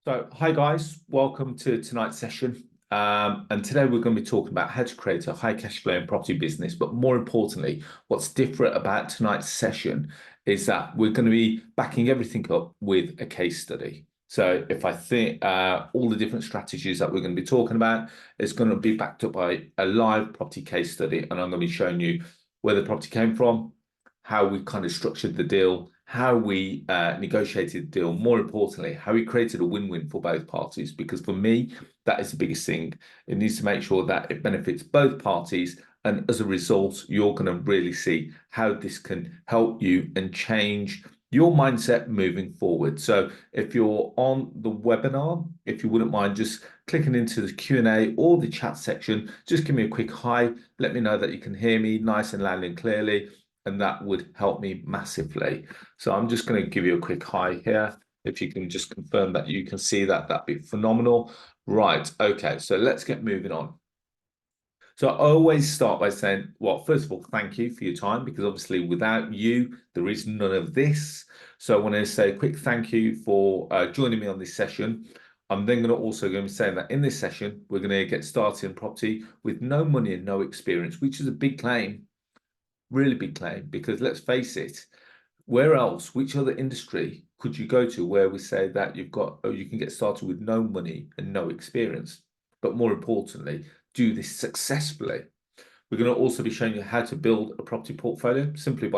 So, hi guys, welcome to tonight's session. And today we're going to be talking about how to create a high cash flow property business. But more importantly, what's different about tonight's session is that we're going to be backing everything up with a case study. So, if I think all the different strategies that we're going to be talking about is going to be backed up by a live property case study, and I'm going to be showing you where the property came from, how we kind of structured the deal, how we negotiated the deal, more importantly, how we created a win-win for both parties. Because for me, that is the biggest thing. It needs to make sure that it benefits both parties. And as a result, you're going to really see how this can help you and change your mindset moving forward. So if you're on the webinar, if you wouldn't mind just clicking into the Q&A or the chat section, just give me a quick hi. Let me know that you can hear me nice and loud and clearly, and that would help me massively. So I'm just going to give you a quick hi here. If you can just confirm that you can see that, that'd be phenomenal. Right, okay, so let's get moving on. So I always start by saying, well, first of all, thank you for your time, because obviously without you, there is none of this. So I want to say a quick thank you for joining me on this session. I'm then going to be saying that in this session, we're going to get started in property with no money and no experience, which is a big claim, really big claim, because let's face it, where else, which other industry could you go to where we say that you can get started with no money and no experience, but more importantly, do this successfully? We're going to also be showing you how to build a property portfolio simply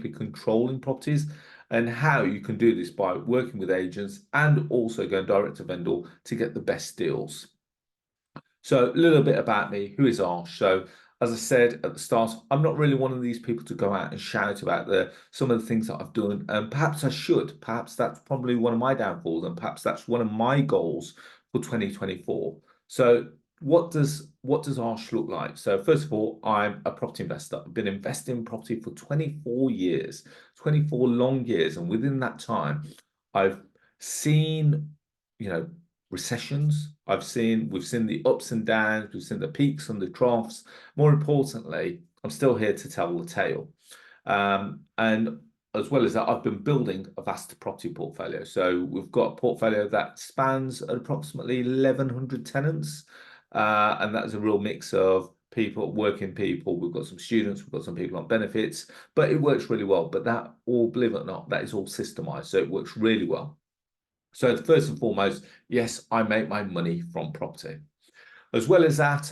controlling properties, and how you can do this by working with agents and also going direct to vendor to get the best deals. So a little bit about me. Who is Arsh? So as I said at the start, I'm not really one of these people to go out and shout about some of the things that I've done. And perhaps I should. Perhaps that's probably one of my downfalls, and perhaps that's one of my goals for 2024. So what does Arsh look like? So first of all, I'm a property investor. I've been investing in property for 24 years, 24 long years. And within that time, I've seen, you know, recessions. We've seen the ups and downs, we've seen the peaks and the troughs. More importantly, I'm still here to tell the tale. And as well as that, I've been building a vast property portfolio. So we've got a portfolio that spans approximately 1,100 tenants. And that's a real mix of people, working people. We've got some students, we've got some people on benefits, but it works really well. But that all, believe it or not, that is all systemized. So it works really well. So first and foremost, yes, I make my money from property. As well as that,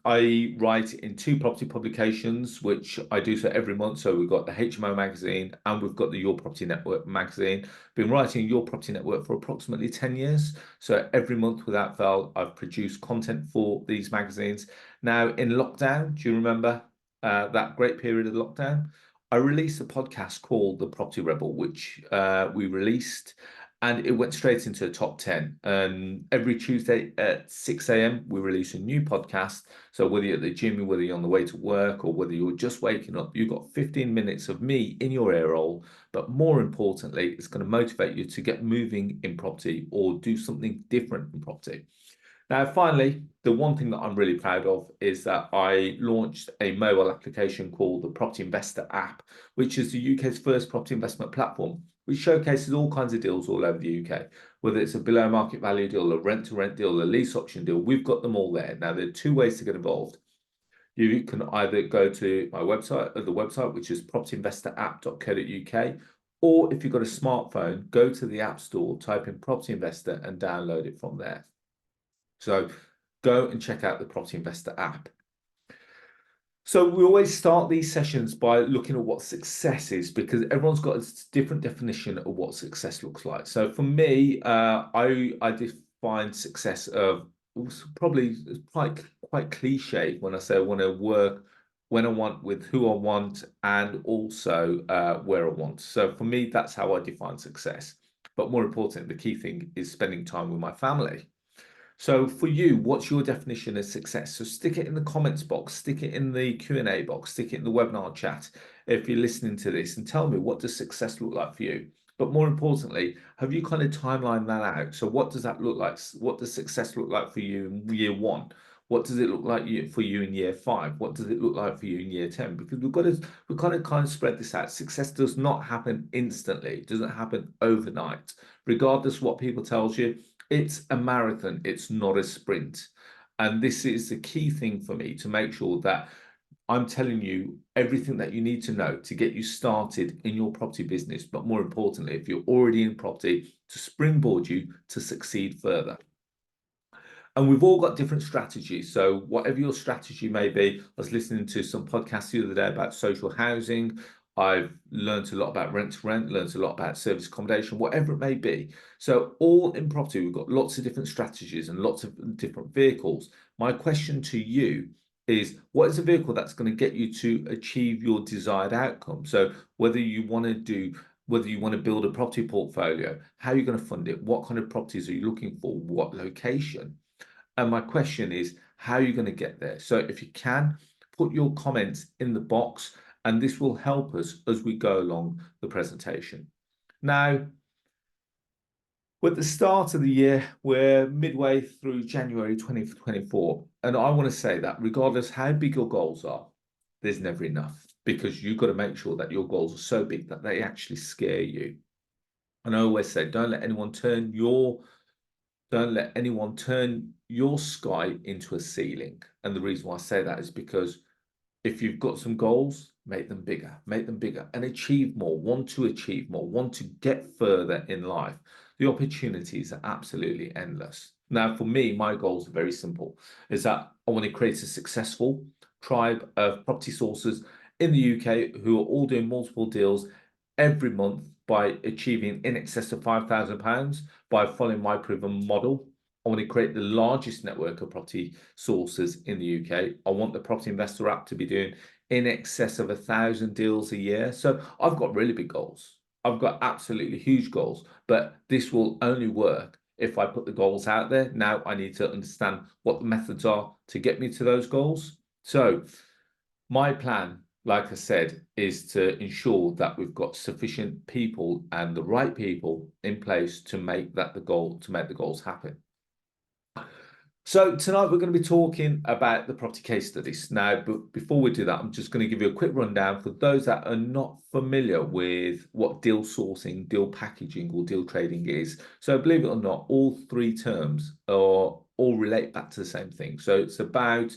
I write in two property publications, which I do so every month. So we've got the HMO magazine and we've got the Your Property Network magazine. Been writing Your Property Network for approximately 10 years. So every month without fail, I've produced content for these magazines. Now in lockdown, do you remember that great period of lockdown? I released a podcast called The Property Rebel, which we released, and it went straight into the top 10. And every Tuesday at 6 a.m., we release a new podcast. So whether you're at the gym, whether you're on the way to work, or whether you're just waking up, you've got 15 minutes of me in your ear roll. But more importantly, it's going to motivate you to get moving in property or do something different in property. Now, finally, the one thing that I'm really proud of is that I launched a mobile application called the Property Investor app, which is the UK's first property investment platform, which showcases all kinds of deals all over the UK, whether it's a below market value deal, a rent to rent deal, a lease option deal. We've got them all there. Now, there are two ways to get involved. You can either go to my website, or the website, which is propertyinvestораpp.co.uk, or if you've got a smartphone, go to the App Store, type in Property Investor and download it from there. So go and check out the Property Investor app. So we always start these sessions by looking at what success is, because everyone's got a different definition of what success looks like. So for me, I define success of probably quite cliche when I say I want to work when I want, with who I want, and also where I want. So for me, that's how I define success. But more importantly, the key thing is spending time with my family. So for you, what's your definition of success? So stick it in the comments box, stick it in the Q&A box, stick it in the webinar chat if you're listening to this, and tell me, what does success look like for you? But more importantly, have you kind of timelined that out? So what does that look like? What does success look like for you in year one? What does it look like for you in year 5? What does it look like for you in year 10? Because we've got to kind of spread this out. Success does not happen instantly. It doesn't happen overnight. Regardless of what people tells you, It's a marathon, it's not a sprint. And this is the key thing for me to make sure that I'm telling you everything that you need to know to get you started in your property business. But more importantly, if you're already in property, to springboard you to succeed further. And we've all got different strategies. So whatever your strategy may be, I was listening to some podcasts the other day about social housing. I've learned a lot about rent to rent, learned a lot about service accommodation, whatever it may be. So all in property, we've got lots of different strategies and lots of different vehicles. My question to you is, what is a vehicle that's going to get you to achieve your desired outcome? So whether you want to build a property portfolio, how are you going to fund it? What kind of properties are you looking for? What location? And my question is, how are you going to get there? So if you can, put your comments in the box, and this will help us as we go along the presentation. Now, we're at the start of the year, we're midway through January 2024. And I want to say that regardless how big your goals are, there's never enough, because you've got to make sure that your goals are so big that they actually scare you. And I always say, don't let anyone turn your sky into a ceiling. And the reason why I say that is because if you've got some goals, make them bigger, and achieve more, want to achieve more, want to get further in life. The opportunities are absolutely endless. Now, for me, my goals are very simple, is that I want to create a successful tribe of property sources in the UK who are all doing multiple deals every month by achieving in excess of £5,000 by following my proven model. I want to create the largest network of property sources in the UK. I want the property investor app to be doing in excess of 1,000 deals a year. So I've got really big goals. I've got absolutely huge goals, but this will only work if I put the goals out there. Now I need to understand what the methods are to get me to those goals. So my plan, like I said, is to ensure that we've got sufficient people and the right people in place to make that the goal, to make the goals happen. So tonight we're going to be talking about the property case studies. Now, but before we do that, I'm just going to give you a quick rundown for those that are not familiar with what deal sourcing, deal packaging, or deal trading is. So believe it or not, all three terms are all relate back to the same thing. So it's about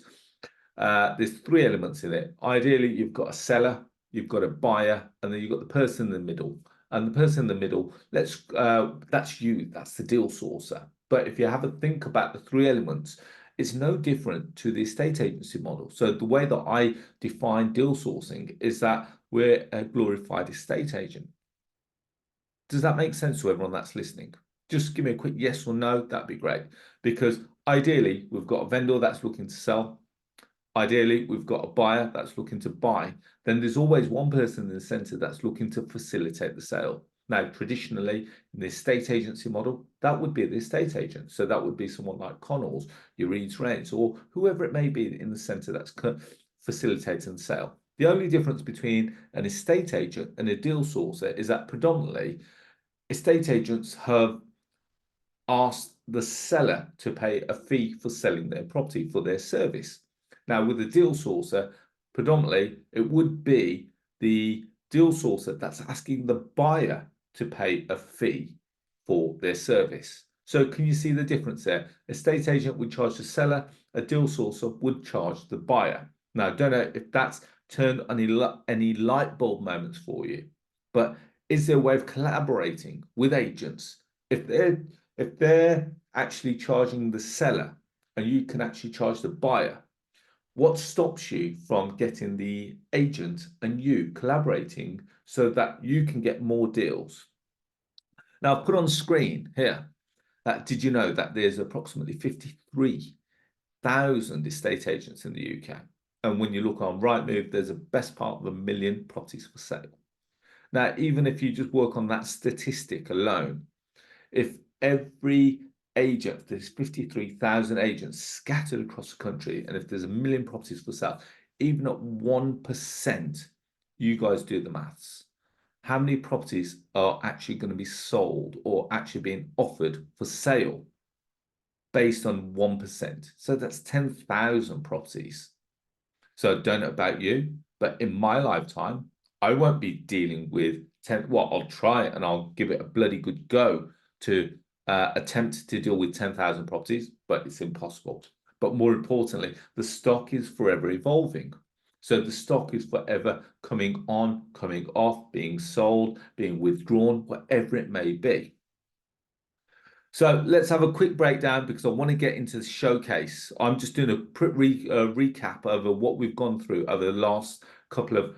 there's three elements in it. Ideally, you've got a seller, you've got a buyer, and then you've got the person in the middle. And the person in the middle, that's you, that's the deal sourcer. But if you have a think about the three elements, it's no different to the estate agency model. So the way that I define deal sourcing is that we're a glorified estate agent. Does that make sense to everyone that's listening? Just give me a quick yes or no, that'd be great. Because ideally, we've got a vendor that's looking to sell. Ideally, we've got a buyer that's looking to buy. Then there's always one person in the center that's looking to facilitate the sale. Now, traditionally, in the estate agency model, that would be the estate agent. So that would be someone like Connells, your Eads Rents, or whoever it may be in the center that's facilitating the sale. The only difference between an estate agent and a deal sourcer is that predominantly estate agents have asked the seller to pay a fee for selling their property for their service. Now, with the deal sourcer, predominantly it would be the deal sourcer that's asking the buyer to pay a fee for their service. So can you see the difference there? Estate agent would charge the seller, a deal sourcer would charge the buyer. Now, I don't know if that's turned any light bulb moments for you, but is there a way of collaborating with agents? If they're actually charging the seller and you can actually charge the buyer, what stops you from getting the agent and you collaborating so that you can get more deals? Now, I've put on screen here that did you know that there's approximately 53,000 estate agents in the UK? And when you look on Rightmove, there's a best part of 1 million properties for sale. Now, even if you just work on that statistic alone, if every agent, there's 53,000 agents scattered across the country, and if there's 1 million properties for sale, even at 1%, you guys do the maths. How many properties are actually going to be sold or actually being offered for sale based on 1%? So that's 10,000 properties. So I don't know about you, but in my lifetime, I won't be dealing with 10. Well, I'll try and I'll give it a bloody good go to attempt to deal with 10,000 properties, but it's impossible. But more importantly, the stock is forever evolving. So the stock is forever coming on, coming off, being sold, being withdrawn, whatever it may be. So let's have a quick breakdown because I want to get into the showcase. I'm just doing a quick recap over what we've gone through over the last couple of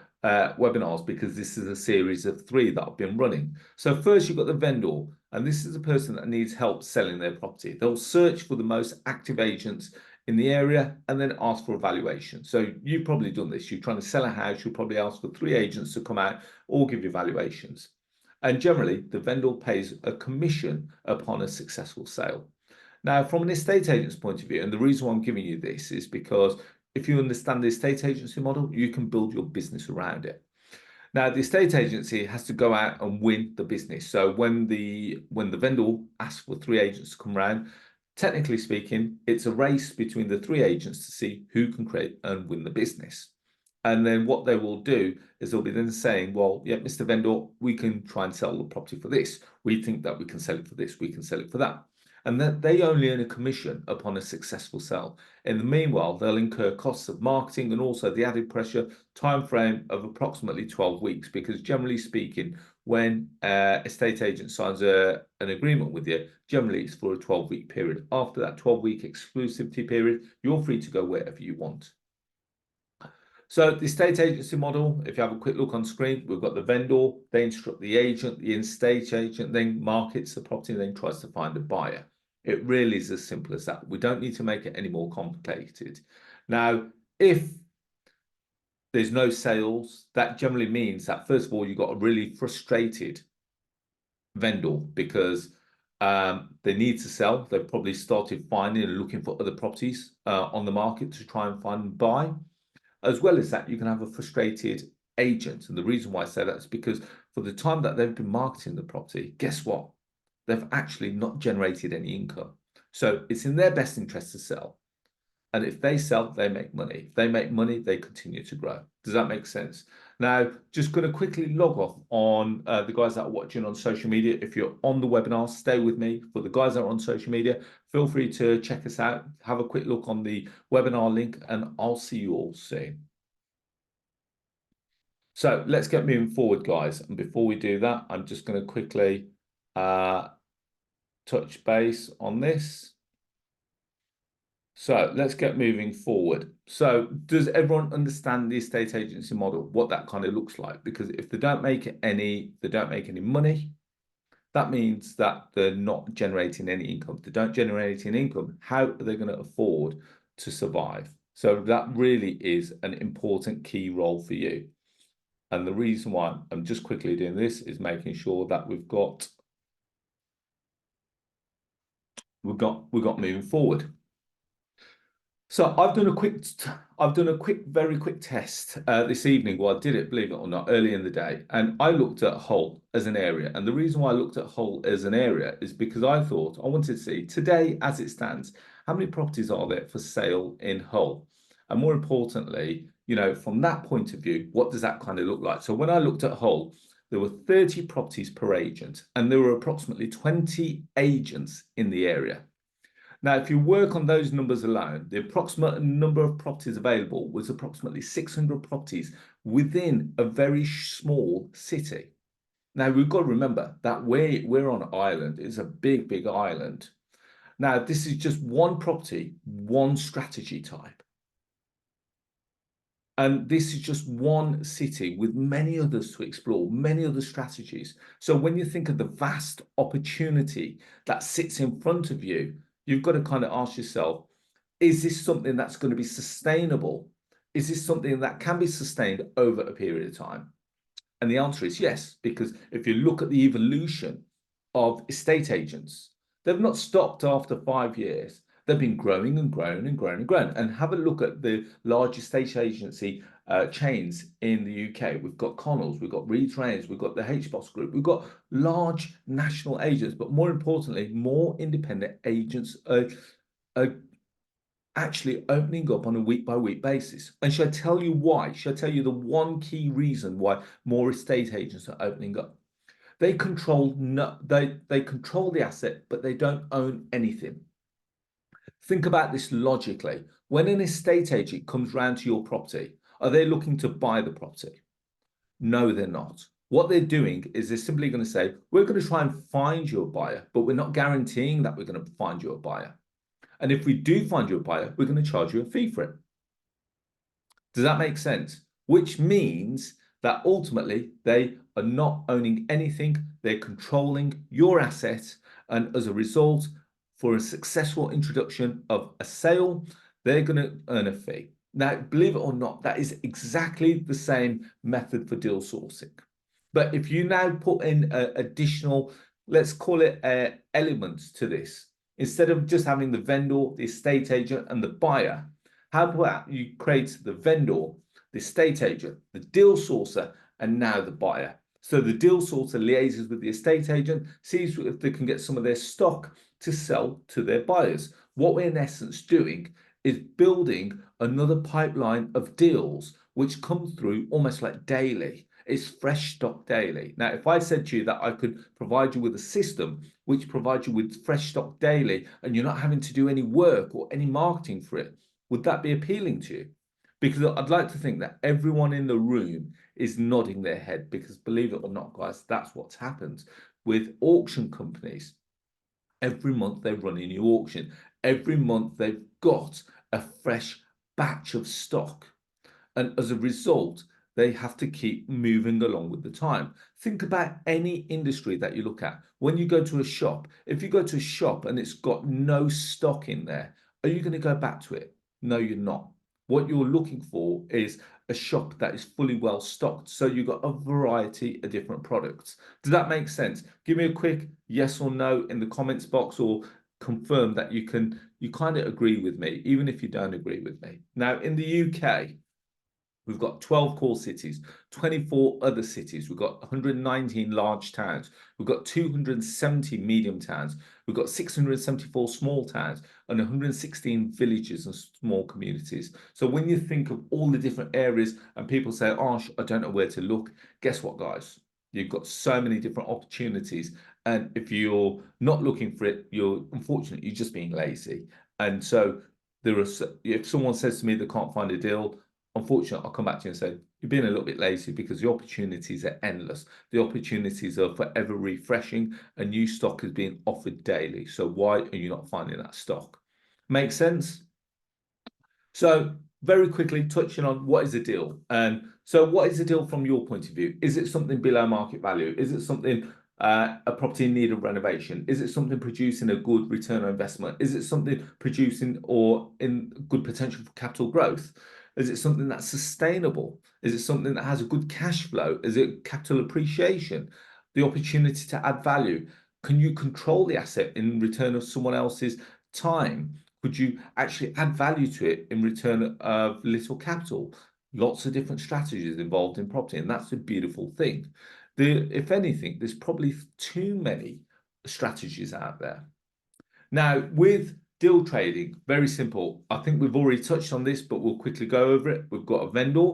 webinars because this is a series of 3 that I've been running. So first you've got the vendor, and this is a person that needs help selling their property. They'll search for the most active agents in the area and then ask for a valuation. So you've probably done this. You're trying to sell a house, you'll probably ask for 3 agents to come out or give you valuations. And generally, the vendor pays a commission upon a successful sale. Now, from an estate agent's point of view, and the reason why I'm giving you this is because if you understand the estate agency model, you can build your business around it. Now, the estate agency has to go out and win the business. So when the vendor asks for 3 agents to come around, technically speaking, it's a race between the 3 agents to see who can create and win the business. And then what they will do is they'll be then saying, well, yeah, Mr. Vendor, we can try and sell the property for this. We think that we can sell it for this. We can sell it for that. And that they only earn a commission upon a successful sale. In the meanwhile, they'll incur costs of marketing and also the added pressure time frame of approximately 12 weeks. Because generally speaking, when estate agent signs an agreement with you, generally it's for a 12-week period. After that 12-week exclusivity period, you're free to go wherever you want. So the estate agency model, if you have a quick look on screen, we've got the vendor, they instruct the estate agent then markets the property and then tries to find a buyer. It really is as simple as that. We don't need to make it any more complicated. Now, if there's no sales, that generally means that first of all, you've got a really frustrated vendor because they need to sell. They've probably started finding and looking for other properties on the market to try and find and buy. As well as that, you can have a frustrated agent. And the reason why I say that is because for the time that they've been marketing the property, guess what? They've actually not generated any income. So it's in their best interest to sell. And if they sell, they make money. If they make money, they continue to grow. Does that make sense? Now, just going to quickly log off on the guys that are watching on social media. If you're on the webinar, stay with me. For the guys that are on social media, feel free to check us out. Have a quick look on the webinar link, and I'll see you all soon. So let's get moving forward, guys. And before we do that, I'm just going to quickly touch base on this. So let's get moving forward. So does everyone understand the estate agency model, what that kind of looks like? Because if they don't make any money, that means that they're not generating any income. If they don't generate any income, how are they going to afford to survive? So that really is an important key role for you. And the reason why I'm just quickly doing this is making sure that we've got moving forward. So I've done a very quick test this evening. Well, I did it, believe it or not, early in the day, and I looked at Hull as an area. And the reason why I looked at Hull as an area is because I thought I wanted to see today, as it stands, how many properties are there for sale in Hull, and more importantly, you know, from that point of view, what does that kind of look like? So when I looked at Hull, there were 30 properties per agent, and there were approximately 20 agents in the area. Now, if you work on those numbers alone, the approximate number of properties available was approximately 600 properties within a very small city. Now, we've got to remember that we're on an island. It's a big, big island. Now, this is just one property, one strategy type. And this is just one city with many others to explore, many other strategies. So when you think of the vast opportunity that sits in front of you, you've got to kind of ask yourself, is this something that's going to be sustainable? Is this something that can be sustained over a period of time? And the answer is yes, because if you look at the evolution of estate agents, they've not stopped after 5 years. They've been growing and growing and growing and growing. And have a look at the large estate agency chains in the UK. We've got Connells, we've got Reed Trains, we've got the HBOS Group, we've got large national agents, but more importantly, more independent agents are actually opening up on a week-by-week basis. And shall I tell you why? Shall I tell you the one key reason why more estate agents are opening up? They control they control the asset, but they don't own anything. Think about this logically. When an estate agent comes round to your property, are they looking to buy the property? No, they're not. What they're doing is they're simply going to say, we're going to try and find you a buyer, but we're not guaranteeing that we're going to find you a buyer. And if we do find you a buyer, we're going to charge you a fee for it. Does that make sense? Which means that ultimately they are not owning anything, they're controlling your asset, and as a result, for a successful introduction of a sale, they're going to earn a fee. Now, believe it or not, that is exactly the same method for deal sourcing. But if you now put in additional, let's call it elements to this, instead of just having the vendor, the estate agent, and the buyer, how about you create the vendor, the estate agent, the deal sourcer, and now the buyer? So the deal sourcer liaises with the estate agent, sees if they can get some of their stock to sell to their buyers. What we're in essence doing is building another pipeline of deals which come through almost like daily. It's fresh stock daily. Now, if I said to you that I could provide you with a system which provides you with fresh stock daily and you're not having to do any work or any marketing for it, would that be appealing to you? Because I'd like to think that everyone in the room is nodding their head, because believe it or not, guys, that's what's happened with auction companies. Every month they run a new auction. Every month they've got a fresh batch of stock. And as a result, they have to keep moving along with the time. Think about any industry that you look at. When you go to a shop, if you go to a shop and it's got no stock in there, are you going to go back to it? No, you're not. What you're looking for is a shop that is fully well stocked. So you've got a variety of different products. Does that make sense? Give me a quick yes or no in the comments box, or confirm that you kind of agree with me, even if you don't agree with me. Now, in the UK, we've got 12 core cities, 24 other cities. We've got 119 large towns. We've got 270 medium towns. We've got 674 small towns and 116 villages and small communities. So when you think of all the different areas and people say, Arsh, I don't know where to look, guess what, guys? You've got so many different opportunities. And if you're not looking for it, unfortunately, you're just being lazy. And so if someone says to me they can't find a deal, unfortunately, I'll come back to you and say, you're being a little bit lazy, because the opportunities are endless. The opportunities are forever refreshing, and new stock is being offered daily. So why are you not finding that stock? Make sense? So very quickly touching on what is a deal. And so what is a deal from your point of view? Is it something below market value? Is it something a property in need of renovation? Is it something producing a good return on investment? Is it something producing or in good potential for capital growth? Is it something that's sustainable? Is it something that has a good cash flow? Is it capital appreciation? The opportunity to add value? Can you control the asset in return of someone else's time? Could you actually add value to it in return of little capital? Lots of different strategies involved in property, and that's a beautiful thing. If anything, there's probably too many strategies out there. Now, with deal trading, very simple. I think we've already touched on this, but we'll quickly go over it. We've got a vendor.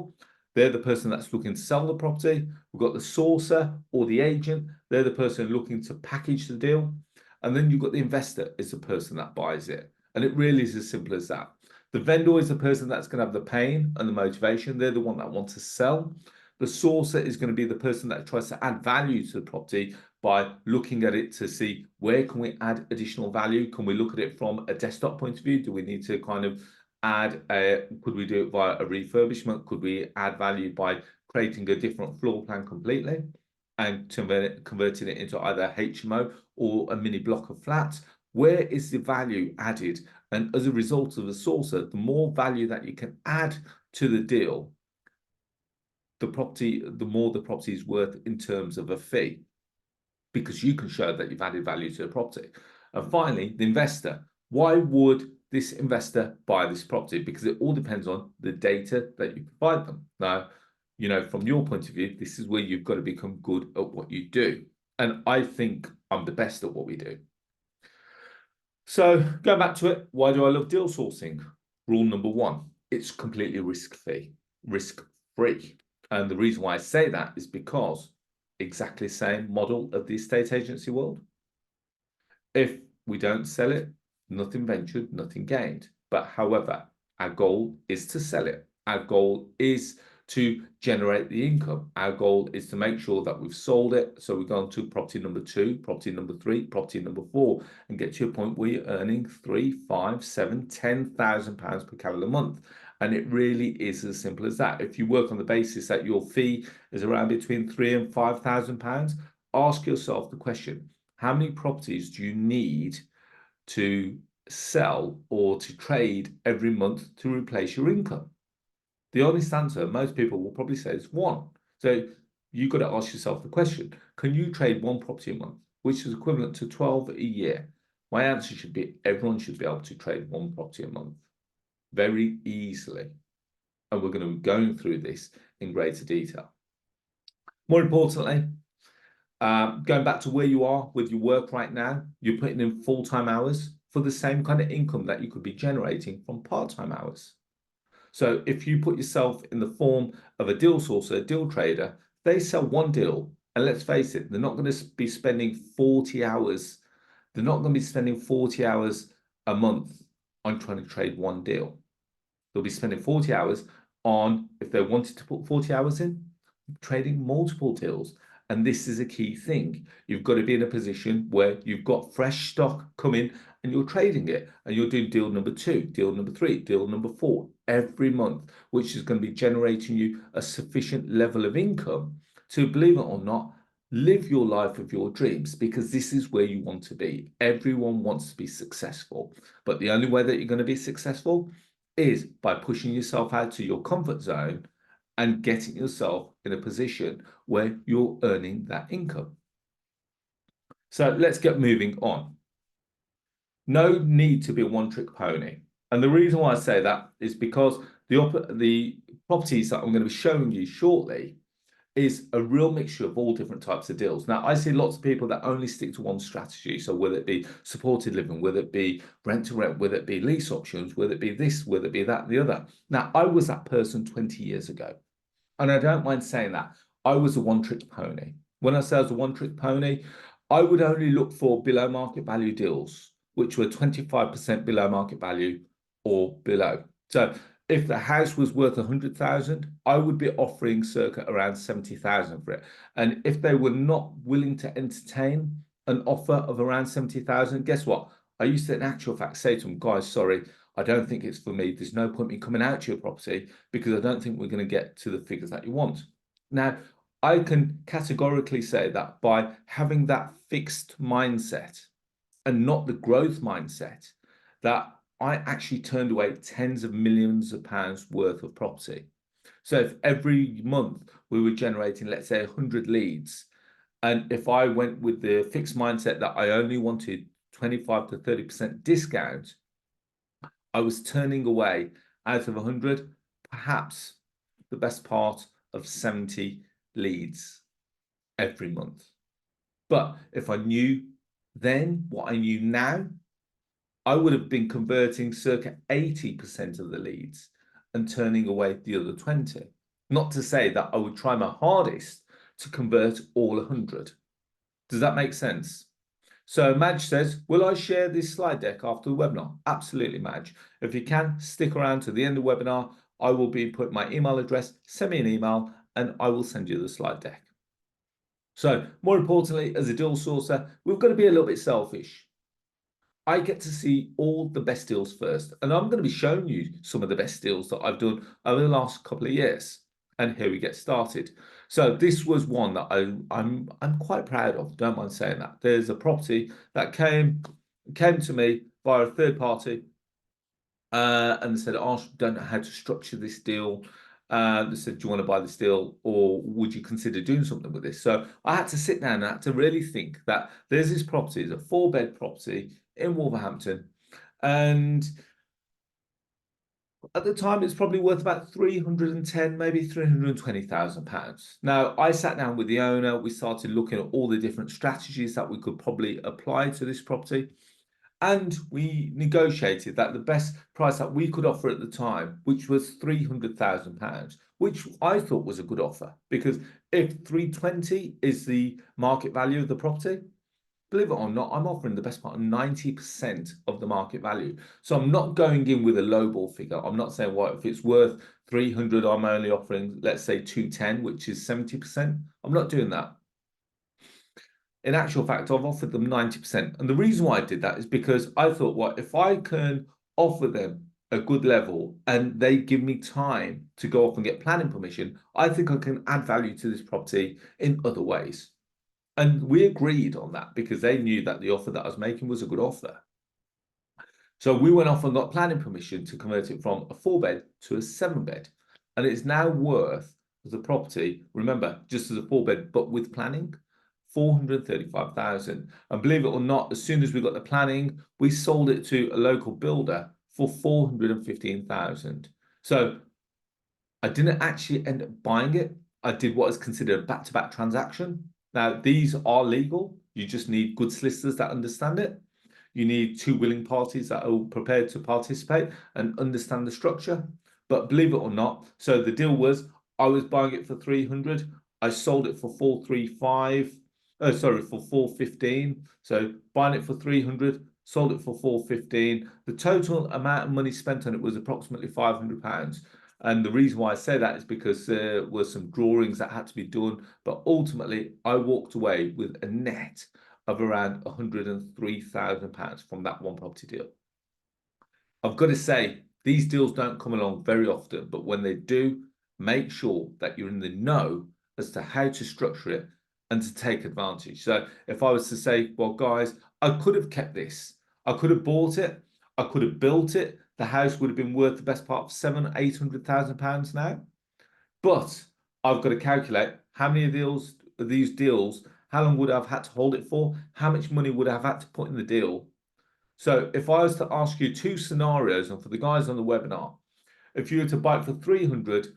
They're the person that's looking to sell the property. We've got the sourcer or the agent. They're the person looking to package the deal. And then you've got the investor, is the person that buys it. And it really is as simple as that. The vendor is the person that's going to have the pain and the motivation. They're the one that wants to sell. The sourcer is going to be the person that tries to add value to the property by looking at it to see where can we add additional value. Can we look at it from a desktop point of view? Do we need to kind of could we do it via a refurbishment? Could we add value by creating a different floor plan completely and converting it into either HMO or a mini block of flats? Where is the value added? And as a result of the sourcer, the more value that you can add to the deal, the more the property is worth in terms of a fee, because you can show that you've added value to the property. And finally, the investor. Why would this investor buy this property? Because it all depends on the data that you provide them. Now, from your point of view, this is where you've got to become good at what you do. And I think I'm the best at what we do. So going back to it, why do I love deal sourcing? Rule number one, it's completely risk-free. And the reason why I say that is because exactly the same model of the estate agency world. If we don't sell it, nothing ventured, nothing gained. But however, our goal is to sell it. Our goal is to generate the income. Our goal is to make sure that we've sold it. So we go on to property number 2, property number 3, property number 4, and get to a point where you're earning 3, 5, 7, 10,000 pounds per calendar month. And it really is as simple as that. If you work on the basis that your fee is around between 3 and 5,000 pounds, ask yourself the question: how many properties do you need to sell or to trade every month to replace your income? The honest answer, most people will probably say, is 1. So you've got to ask yourself the question: can you trade 1 property a month, which is equivalent to 12 a year? My answer should be everyone should be able to trade 1 property a month very easily. And we're going to be going through this in greater detail. More importantly, going back to where you are with your work right now, you're putting in full-time hours for the same kind of income that you could be generating from part-time hours. So if you put yourself in the form of a deal sourcer, a deal trader, they sell 1 deal, and let's face it, they're not going to be spending 40 hours. They're not going to be spending 40 hours a month on trying to trade 1 deal. They'll be spending 40 hours on, if they wanted to put 40 hours in, trading multiple deals. And this is a key thing. You've got to be in a position where you've got fresh stock coming and you're trading it, and you're doing deal number 2, deal number 3, deal number 4 every month, which is going to be generating you a sufficient level of income to, believe it or not, live your life of your dreams, because this is where you want to be. Everyone wants to be successful, but the only way that you're going to be successful is by pushing yourself out to your comfort zone and getting yourself in a position where you're earning that income. So let's get moving on. No need to be a one-trick pony. And the reason why I say that is because the properties that I'm going to be showing you shortly is a real mixture of all different types of deals. Now, I see lots of people that only stick to one strategy. So whether it be supported living, whether it be rent to rent, whether it be lease options, whether it be this, whether it be that, and the other. Now, I was that person 20 years ago. And I don't mind saying that. I was a one-trick pony. When I say I was a one-trick pony, I would only look for below market value deals, which were 25% below market value or below. So if the house was worth 100,000, I would be offering circa around 70,000 for it. And if they were not willing to entertain an offer of around 70,000, guess what? I used to, in actual fact, say to them, guys, sorry, I don't think it's for me. There's no point in coming out to your property because I don't think we're going to get to the figures that you want. Now, I can categorically say that by having that fixed mindset and not the growth mindset, that I actually turned away tens of millions of pounds worth of property. So if every month we were generating, let's say, 100 leads, and if I went with the fixed mindset that I only wanted 25 to 30% discount, I was turning away, out of 100, perhaps the best part of 70 leads every month. But if I knew then what I knew now, I would have been converting circa 80% of the leads and turning away the other 20. Not to say that I would try my hardest to convert all 100. Does that make sense? So Madge says, will I share this slide deck after the webinar? Absolutely, Madge. If you can, stick around to the end of the webinar. I will be putting my email address, send me an email, and I will send you the slide deck. So more importantly, as a deal sourcer, we've got to be a little bit selfish. I get to see all the best deals first, and I'm going to be showing you some of the best deals that I've done over the last couple of years. And here we get started. So this was one that I'm quite proud of. Don't mind saying that. There's a property that came to me via a third party, and they said, "Arsh, don't know how to structure this deal." They said, "Do you want to buy this deal, or would you consider doing something with this?" So I had to sit down and I had to really think that there's this property, it's a 4-bed property in Wolverhampton, and at the time it's probably worth about 310, maybe 320,000 pounds. Now I sat down with the owner, we started looking at all the different strategies that we could probably apply to this property, and we negotiated that the best price that we could offer at the time, which was 300,000 pounds, which I thought was a good offer, because if 320 is the market value of the property, believe it or not, I'm offering the best part of 90% of the market value. So I'm not going in with a lowball figure. I'm not saying, well, if it's worth 300, I'm only offering, let's say 210, which is 70%. I'm not doing that. In actual fact, I've offered them 90%. And the reason why I did that is because I thought, well, if I can offer them a good level and they give me time to go off and get planning permission, I think I can add value to this property in other ways. And we agreed on that because they knew that the offer that I was making was a good offer. So we went off and got planning permission to convert it from a 4-bed to a 7-bed. And it's now worth the property, remember, just as a 4-bed, but with planning, 435,000. And believe it or not, as soon as we got the planning, we sold it to a local builder for 415,000. So I didn't actually end up buying it. I did what is considered a back-to-back transaction. Now, these are legal. You just need good solicitors that understand it. You need two willing parties that are prepared to participate and understand the structure. But believe it or not, so the deal was I was buying it for 300. I sold it for 435. Oh, sorry, for 415. So buying it for 300, sold it for 415. The total amount of money spent on it was approximately £500. And the reason why I say that is because there were some drawings that had to be done. But ultimately, I walked away with a net of around £103,000 from that one property deal. I've got to say, these deals don't come along very often, but when they do, make sure that you're in the know as to how to structure it and to take advantage. So if I was to say, well, guys, I could have kept this, I could have bought it, I could have built it, the house would have been worth the best part of £700,000-800,000 now. But I've got to calculate how many of these deals, how long would I have had to hold it for? How much money would I have had to put in the deal? So if I was to ask you two scenarios, and for the guys on the webinar, if you were to buy it for 300,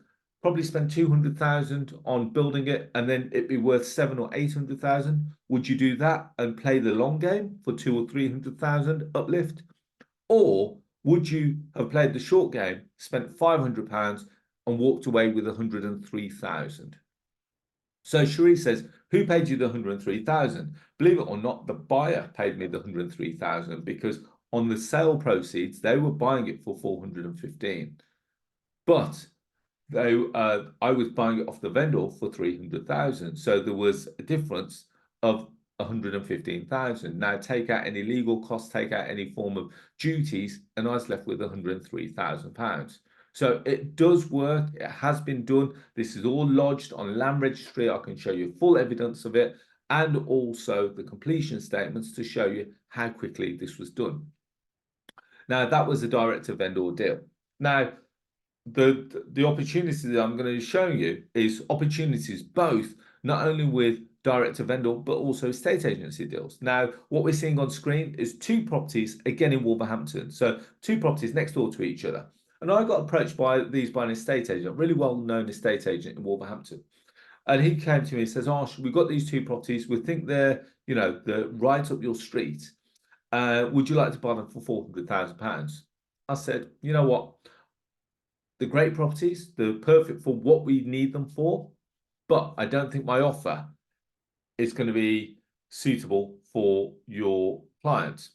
probably spend 200,000 on building it, and then it'd be worth 700,000 or 800,000. Would you do that and play the long game for 200,000 or 300,000 uplift? Or would you have played the short game, spent £500 and walked away with 103,000? So Cherie says, who paid you the 103,000? Believe it or not, the buyer paid me the 103,000 because on the sale proceeds, they were buying it for 415. But I was buying it off the vendor for 300,000. So there was a difference of 115,000. Now take out any legal costs, take out any form of duties, and I was left with £103,000. So it does work. It has been done. This is all lodged on land registry. I can show you full evidence of it, and also the completion statements to show you how quickly this was done. Now that was a direct to vendor deal. Now the opportunity that I'm going to show you is opportunities both not only with direct to vendor but also estate agency deals. Now what we're seeing on screen is two properties again in Wolverhampton, so two properties next door to each other, and I got approached by an estate agent, a really well-known estate agent in Wolverhampton, and he came to me and says, Arsh, we've got these two properties, we think they're they're right up your street, would you like to buy them for £400,000? I said, you know what, the great properties, they're perfect for what we need them for, but I don't think my offer is going to be suitable for your clients.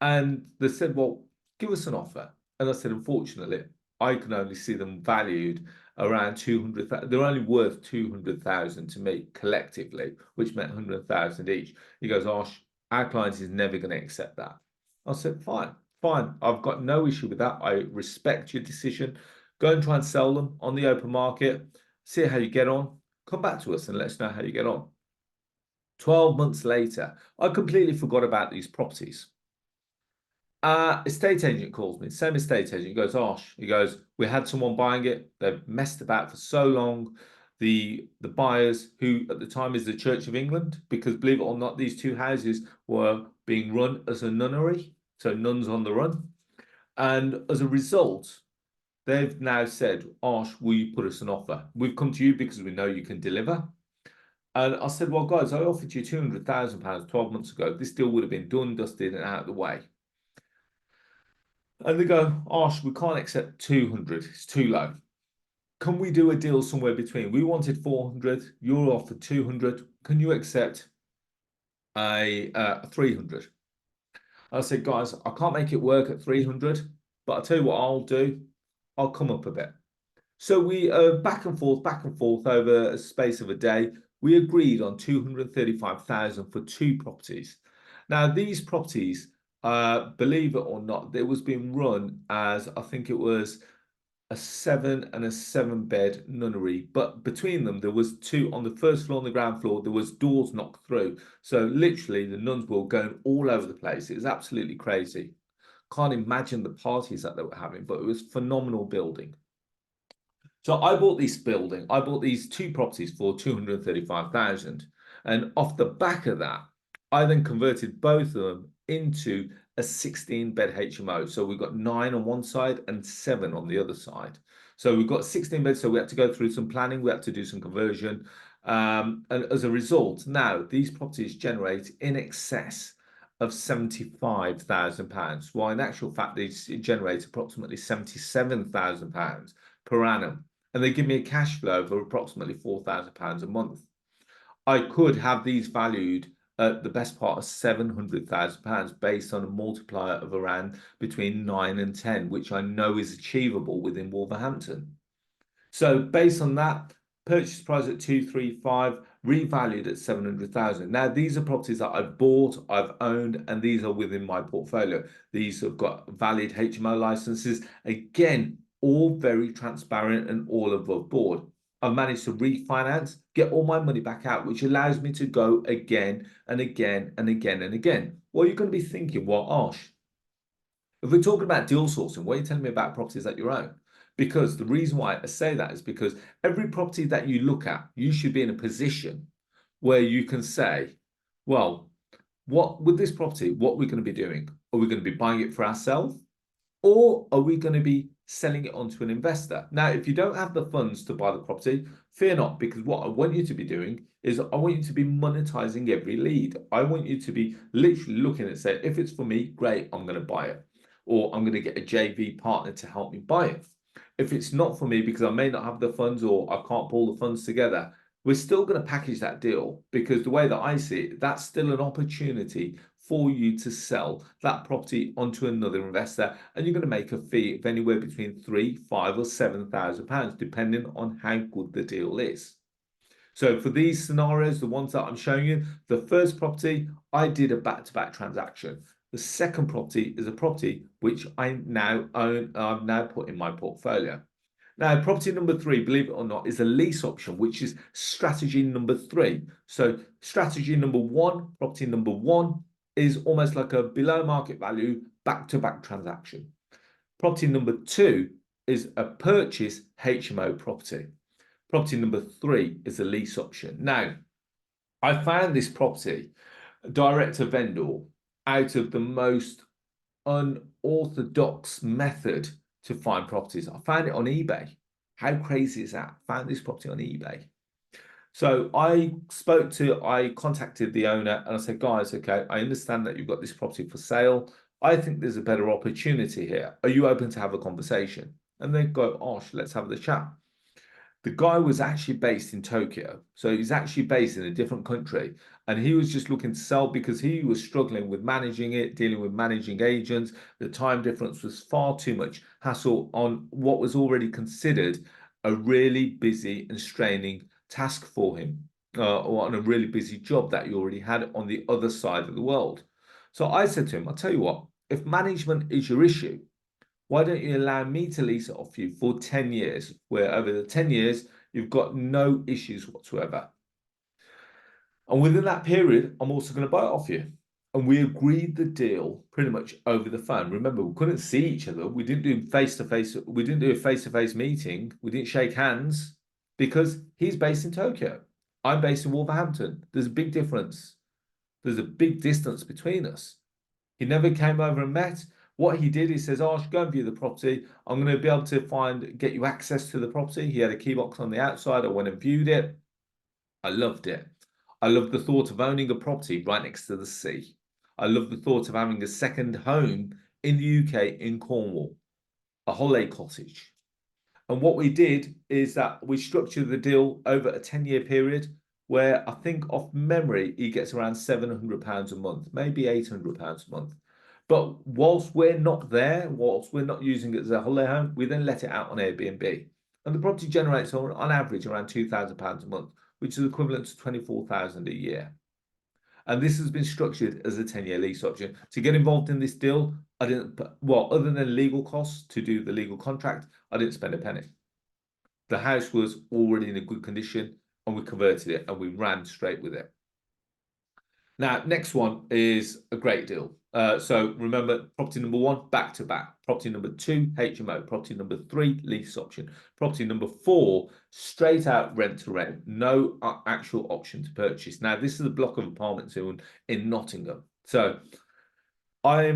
And they said, well, give us an offer. And I said, unfortunately, I can only see them valued around 200,000. They're only worth 200,000 to me collectively, which meant 100,000 each. He goes, Arsh, our client is never going to accept that. I said, fine. Fine, I've got no issue with that. I respect your decision. Go and try and sell them on the open market. See how you get on. Come back to us and let us know how you get on. 12 months later, I completely forgot about these properties. Estate agent calls me, same estate agent. He goes, Arsh, he goes, we had someone buying it. They've messed about for so long. The buyers, who at the time is the Church of England, because believe it or not, these two houses were being run as a nunnery. So nuns on the run. And as a result, they've now said, Arsh, will you put us an offer? We've come to you because we know you can deliver. And I said, well, guys, I offered you £200,000 12 months ago. This deal would have been done, dusted, and out of the way. And they go, Arsh, we can't accept 200. It's too low. can we do a deal somewhere between? We wanted 400, you're offered 200. Can you accept a 300? I said, guys, I can't make it work at 300, but I'll tell you what I'll do. I'll come up a bit. So we back and forth over a space of a day. We agreed on 235,000 for two properties. Now, these properties, believe it or not, they was being run as, I think it was a 7 and a 7 bed nunnery, but between them there was two on the first floor and the ground floor. There was doors knocked through, so literally the nuns were going all over the place. It was absolutely crazy. Can't imagine the parties that they were having, but it was phenomenal building. So I bought this building. I bought these two properties for 235,000. And off the back of that, I then converted both of them into a 16-bed HMO. So we've got 9 on one side and 7 on the other side. So we've got 16 beds. So we had to go through some planning. We had to do some conversion. And as a result, now these properties generate in excess of £75,000, while in actual fact, they generate approximately £77,000 per annum. And they give me a cash flow of approximately £4,000 a month. I could have these valued at the best part of £700,000 based on a multiplier of around between 9 and 10, which I know is achievable within Wolverhampton. So based on that, purchase price at 235, revalued at 700,000. Now, these are properties that I've bought, I've owned, and these are within my portfolio. These have got valid HMO licenses. Again, all very transparent and all above board. I've managed to refinance, get all my money back out, which allows me to go again and again and again and again. Well, you're going to be thinking, well, Arsh, if we're talking about deal sourcing, what are you telling me about properties that you own? Because the reason why I say that is because every property that you look at, you should be in a position where you can say, well, what with this property, what we're going to be doing? Are we going to be buying it for ourselves? Or are we going to be selling it on to an investor? Now, if you don't have the funds to buy the property, fear not, because what I want you to be doing is I want you to be monetizing every lead. I want you to be literally looking and say, if it's for me, great, I'm going to buy it. Or I'm going to get a JV partner to help me buy it. If it's not for me because I may not have the funds or I can't pull the funds together, we're still going to package that deal, because the way that I see it, that's still an opportunity for you to sell that property onto another investor, and you're going to make a fee of anywhere between £3, £5, or £7,000, depending on how good the deal is. So for these scenarios, the ones that I'm showing you, the first property, I did a back-to-back transaction. The second property is a property which I now own, I've now put in my portfolio. Now, property number 3, believe it or not, is a lease option, which is strategy number 3. So strategy number 1, property number 1, is almost like a below market value back-to-back transaction. Property number 2 is a purchase HMO property. Property number 3 is a lease option. Now, I found this property direct to vendor out of the most unorthodox method to find properties. I found it on eBay. How crazy is that? Found this property on eBay. So I contacted the owner and I said, guys, okay, I understand that you've got this property for sale. I think there's a better opportunity here. Are you open to have a conversation? And they go, oh, let's have the chat. The guy was actually based in Tokyo. So he's actually based in a different country. And he was just looking to sell because he was struggling with managing it, dealing with managing agents. The time difference was far too much hassle on what was already considered a really busy and straining task for him, or on a really busy job that he already had on the other side of the world. So I said to him, I'll tell you what, if management is your issue, why don't you allow me to lease it off you for 10 years, where over the 10 years, you've got no issues whatsoever. And within that period, I'm also going to buy it off you. And we agreed the deal pretty much over the phone. Remember, we couldn't see each other. We didn't do face-to-face. We didn't do a face-to-face meeting. We didn't shake hands because he's based in Tokyo. I'm based in Wolverhampton. There's a big difference. There's a big distance between us. He never came over and met. What he did, he says, "Oh, go and view the property. I'm going to be able to get you access to the property." He had a key box on the outside. I went and viewed it. I loved it. I love the thought of owning a property right next to the sea. I love the thought of having a second home in the UK in Cornwall, a holiday cottage. And what we did is that we structured the deal over a 10-year period where I think off memory, he gets around £700 a month, maybe £800 a month. But whilst we're not there, whilst we're not using it as a holiday home, we then let it out on Airbnb. And the property generates on average around £2,000 a month, which is equivalent to 24,000 a year. And this has been structured as a 10-year lease option. To get involved in this deal, I didn't, well, other than legal costs to do the legal contract, I didn't spend a penny. The house was already in a good condition and we converted it and we ran straight with it. Now, next one is a great deal. So remember, property number one, back to back. Property number two, HMO. Property number three, lease option. Property number four, straight out rent to rent. No actual option to purchase. Now, this is a block of apartments in Nottingham. So I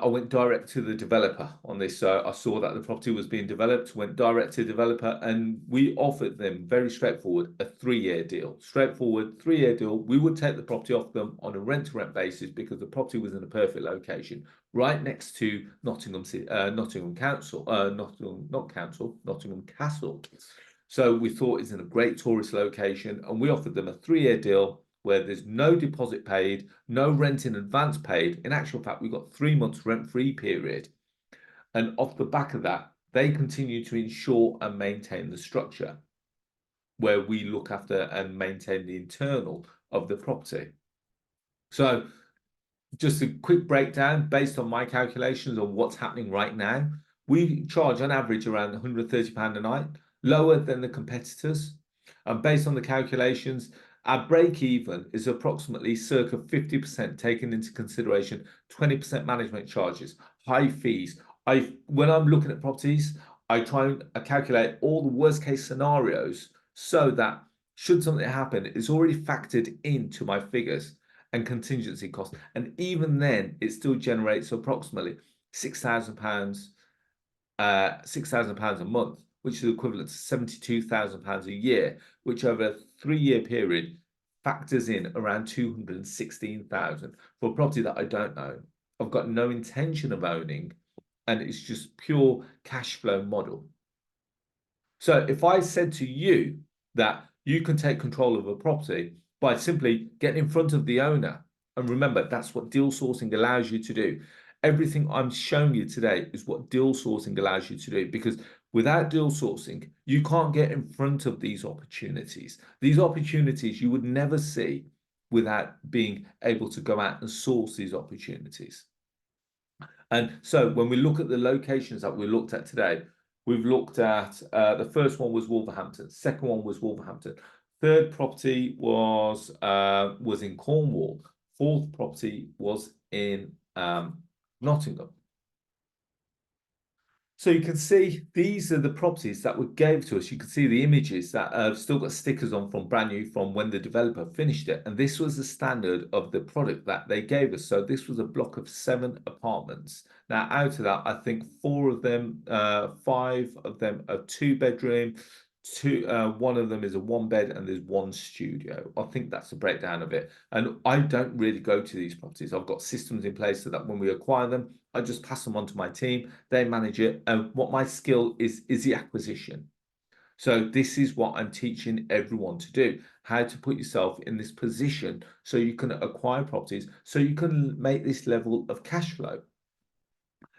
went direct to the developer on this. So I saw that the property was being developed, went direct to the developer, and we offered them very straightforward a 3-year deal. Straightforward 3-year deal. We would take the property off them on a rent-to-rent basis because the property was in a perfect location, right next to Nottingham Council, Nottingham Castle. So we thought it's in a great tourist location, and we offered them a 3-year deal where there's no deposit paid, no rent in advance paid. In actual fact, we got 3 months rent-free period. And off the back of that, they continue to ensure and maintain the structure where we look after and maintain the internal of the property. So just a quick breakdown based on my calculations on what's happening right now. We charge on average around £130 a night, lower than the competitors. And based on the calculations, our break even is approximately circa 50% taken into consideration, 20% management charges, high fees. When I'm looking at properties, I try and calculate all the worst case scenarios so that should something happen, it's already factored into my figures and contingency costs. And even then, it still generates approximately £6,000, £6,000 a month, which is equivalent to £72,000 a year, which over a 3-year period factors in around 216,000 for a property that I don't own. I've got no intention of owning, and it's just pure cash flow model. So if I said to you that you can take control of a property by simply getting in front of the owner, and remember, that's what deal sourcing allows you to do. Everything I'm showing you today is what deal sourcing allows you to do, because without deal sourcing, you can't get in front of these opportunities. These opportunities you would never see without being able to go out and source these opportunities. And so when we look at the locations that we looked at today, we've looked at the first one was Wolverhampton, second one was Wolverhampton, third property was in Cornwall, fourth property was in Nottingham. So you can see these are the properties that were gave to us. You can see the images that have still got stickers on from brand new from when the developer finished it. And this was the standard of the product that they gave us. So this was a block of 7 apartments. Now, out of that, I think 5 of them are 2-bedroom, one of them is a 1-bed, and there's 1 studio. I think that's the breakdown of it. And I don't really go to these properties. I've got systems in place so that when we acquire them, I just pass them on to my team. They manage it. And what my skill is the acquisition. So this is what I'm teaching everyone to do, how to put yourself in this position so you can acquire properties, so you can make this level of cash flow.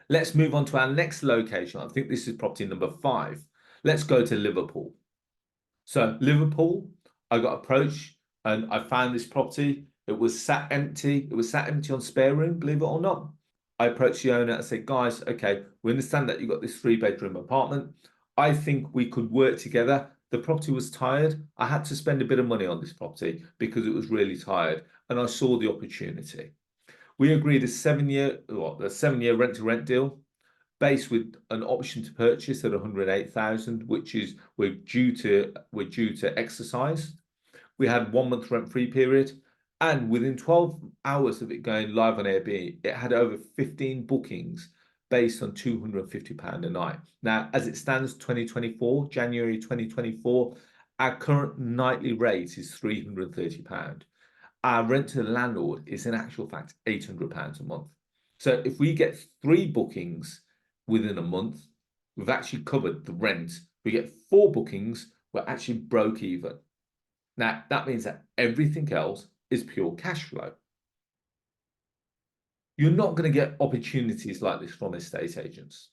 Let's move on to our next location. I think this is property number 5. Let's go to Liverpool. So Liverpool, I got approached and I found this property. It was sat empty. It was sat empty on spare room, believe it or not. I approached the owner and said, guys, okay, we understand that you've got this 3-bedroom apartment. I think we could work together. The property was tired. I had to spend a bit of money on this property because it was really tired. And I saw the opportunity. We agreed a 7-year rent-to-rent deal, based with an option to purchase at 108,000, which is we're due to exercise. We had 1 month rent-free period, and within 12 hours of it going live on Airbnb, it had over 15 bookings based on £250 a night. Now, as it stands, January 2024, our current nightly rate is £330. Our rent to the landlord is in actual fact £800 a month. So if we get 3 bookings within a month, we've actually covered the rent we get 4 bookings, we're actually broke even. Now, that means that everything else is pure cash flow. You're not going to get opportunities like this from estate agents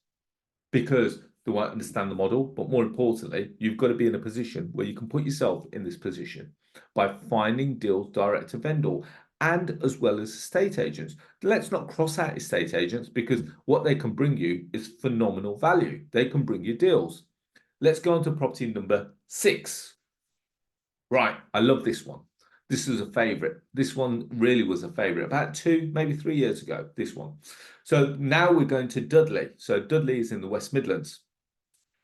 because they won't understand the model. But more importantly, you've got to be in a position where you can put yourself in this position by finding deals direct to vendor and as well as estate agents. Let's not cross out estate agents because what they can bring you is phenomenal value. They can bring you deals. Let's go on to property number 6. Right, I love this one. This was a favorite. This one really was a favorite about 2, maybe 3 years ago, this one. So now we're going to Dudley. So Dudley is in the West Midlands.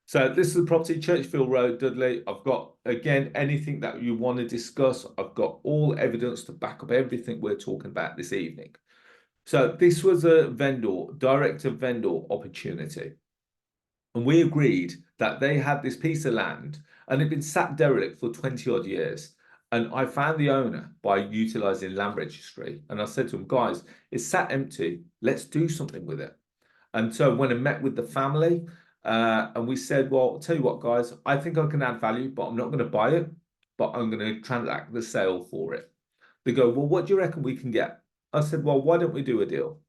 So this is the property, Churchfield Road, Dudley. I've got, again, anything that you want to discuss. I've got all evidence to back up everything we're talking about this evening. So this was a vendor, direct to vendor opportunity. And we agreed that they had this piece of land and it had been sat derelict for 20 odd years. And I found the owner by utilizing land registry. And I said to him, guys, it's sat empty. Let's do something with it. And so when I met with the family, and we said, well, I'll tell you what, guys, I think I can add value, but I'm not going to buy it, but I'm going to transact the sale for it. They go, well, what do you reckon we can get? I said, well, why don't we do a deal?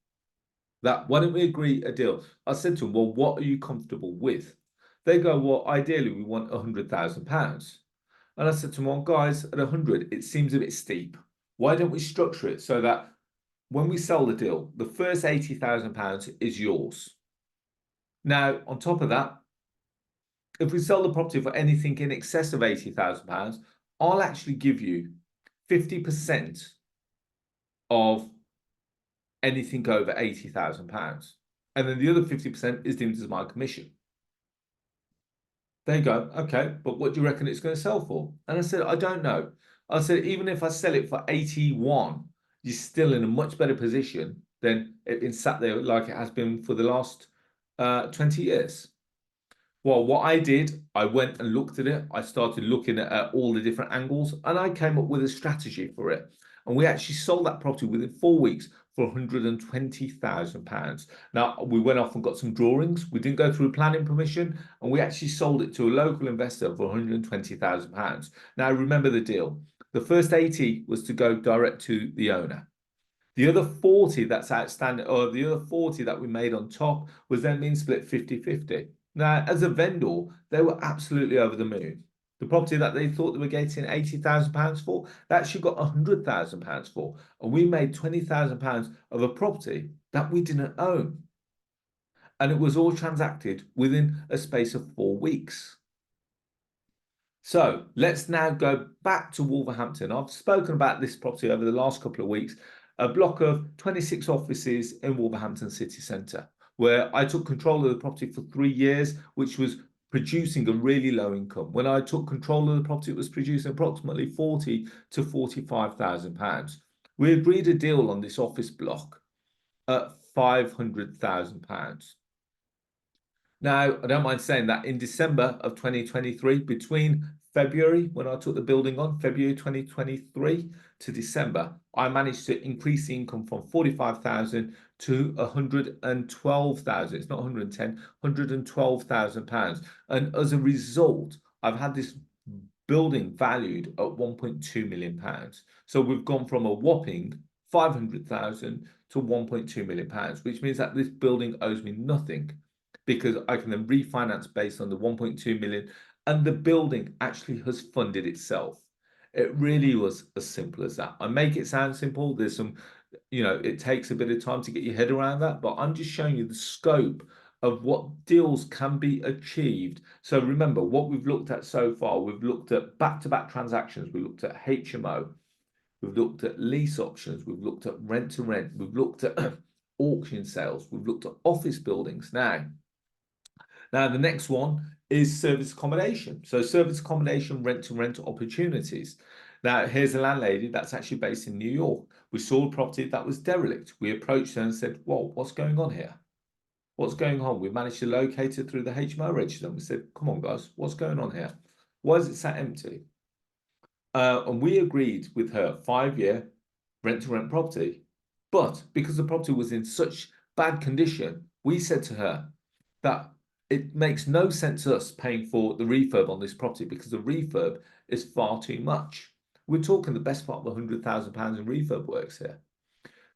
Why don't we agree a deal? I said to them, well, what are you comfortable with? They go, well, ideally, we want £100,000. And I said to them, well, guys, at 100, it seems a bit steep. Why don't we structure it so that when we sell the deal, the first £80,000 is yours? Now, on top of that, if we sell the property for anything in excess of £80,000, I'll actually give you 50% of anything over £80,000. And then the other 50% is deemed as my commission. They go, okay, but what do you reckon it's going to sell for? And I said, I don't know. I said, even if I sell it for 81, you're still in a much better position than it being sat there like it has been for the last 20 years. Well, what I did, I went and looked at it. I started looking at all the different angles and I came up with a strategy for it. And we actually sold that property within 4 weeks for £120,000. Now, we went off and got some drawings. We didn't go through planning permission and we actually sold it to a local investor for £120,000. Now, remember the deal. The first 80 was to go direct to the owner. The other 40 that's outstanding, or the other 40 that we made on top, was then being split 50-50. Now, as a vendor, they were absolutely over the moon. The property that they thought they were getting £80,000 for, they actually got £100,000 for. And we made £20,000 of a property that we didn't own. And it was all transacted within a space of 4 weeks. So let's now go back to Wolverhampton. I've spoken about this property over the last couple of weeks, a block of 26 offices in Wolverhampton city centre, where I took control of the property for 3 years, which was producing a really low income. When I took control of the property, it was producing approximately £40,000 to £45,000. We agreed a deal on this office block at £500,000. Now, I don't mind saying that in December of 2023, between February, when I took the building on, February 2023 to December, I managed to increase the income from 45,000 to 112,000. It's not 110, £112,000. And as a result, I've had this building valued at £1.2 million. So we've gone from a whopping 500,000 to £1.2 million, which means that this building owes me nothing, because I can then refinance based on the 1.2 million and the building actually has funded itself. It really was as simple as that. I make it sound simple. There's some, it takes a bit of time to get your head around that, but I'm just showing you the scope of what deals can be achieved. So remember what we've looked at so far. We've looked at back-to-back transactions. We looked at HMO. We've looked at lease options. We've looked at rent to rent. We've looked at auction sales. We've looked at office buildings. Now, the next one is service accommodation. So service accommodation, rent-to-rent opportunities. Now, here's a landlady that's actually based in New York. We saw a property that was derelict. We approached her and said, whoa, what's going on here? What's going on? We managed to locate it through the HMO register. And we said, come on, guys, what's going on here? Why is it sat empty? And we agreed with her 5-year rent-to-rent property. But because the property was in such bad condition, we said to her that it makes no sense us paying for the refurb on this property because the refurb is far too much. We're talking the best part of £100,000 in refurb works here.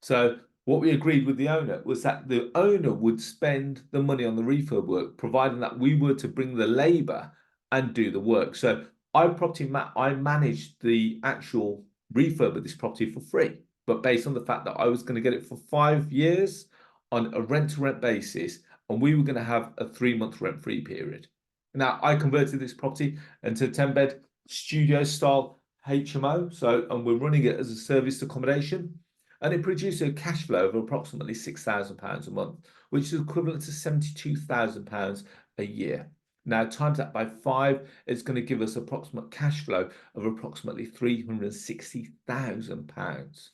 So what we agreed with the owner was that the owner would spend the money on the refurb work, providing that we were to bring the labour and do the work. So I managed the actual refurb of this property for free, but based on the fact that I was going to get it for 5 years on a rent-to-rent basis, and we were going to have a 3-month rent-free period. Now, I converted this property into a 10-bed studio style HMO, and we're running it as a serviced accommodation. And it produced a cash flow of approximately £6,000 a month, which is equivalent to £72,000 a year. Now, times that by 5, it's going to give us approximate cash flow of approximately £360,000.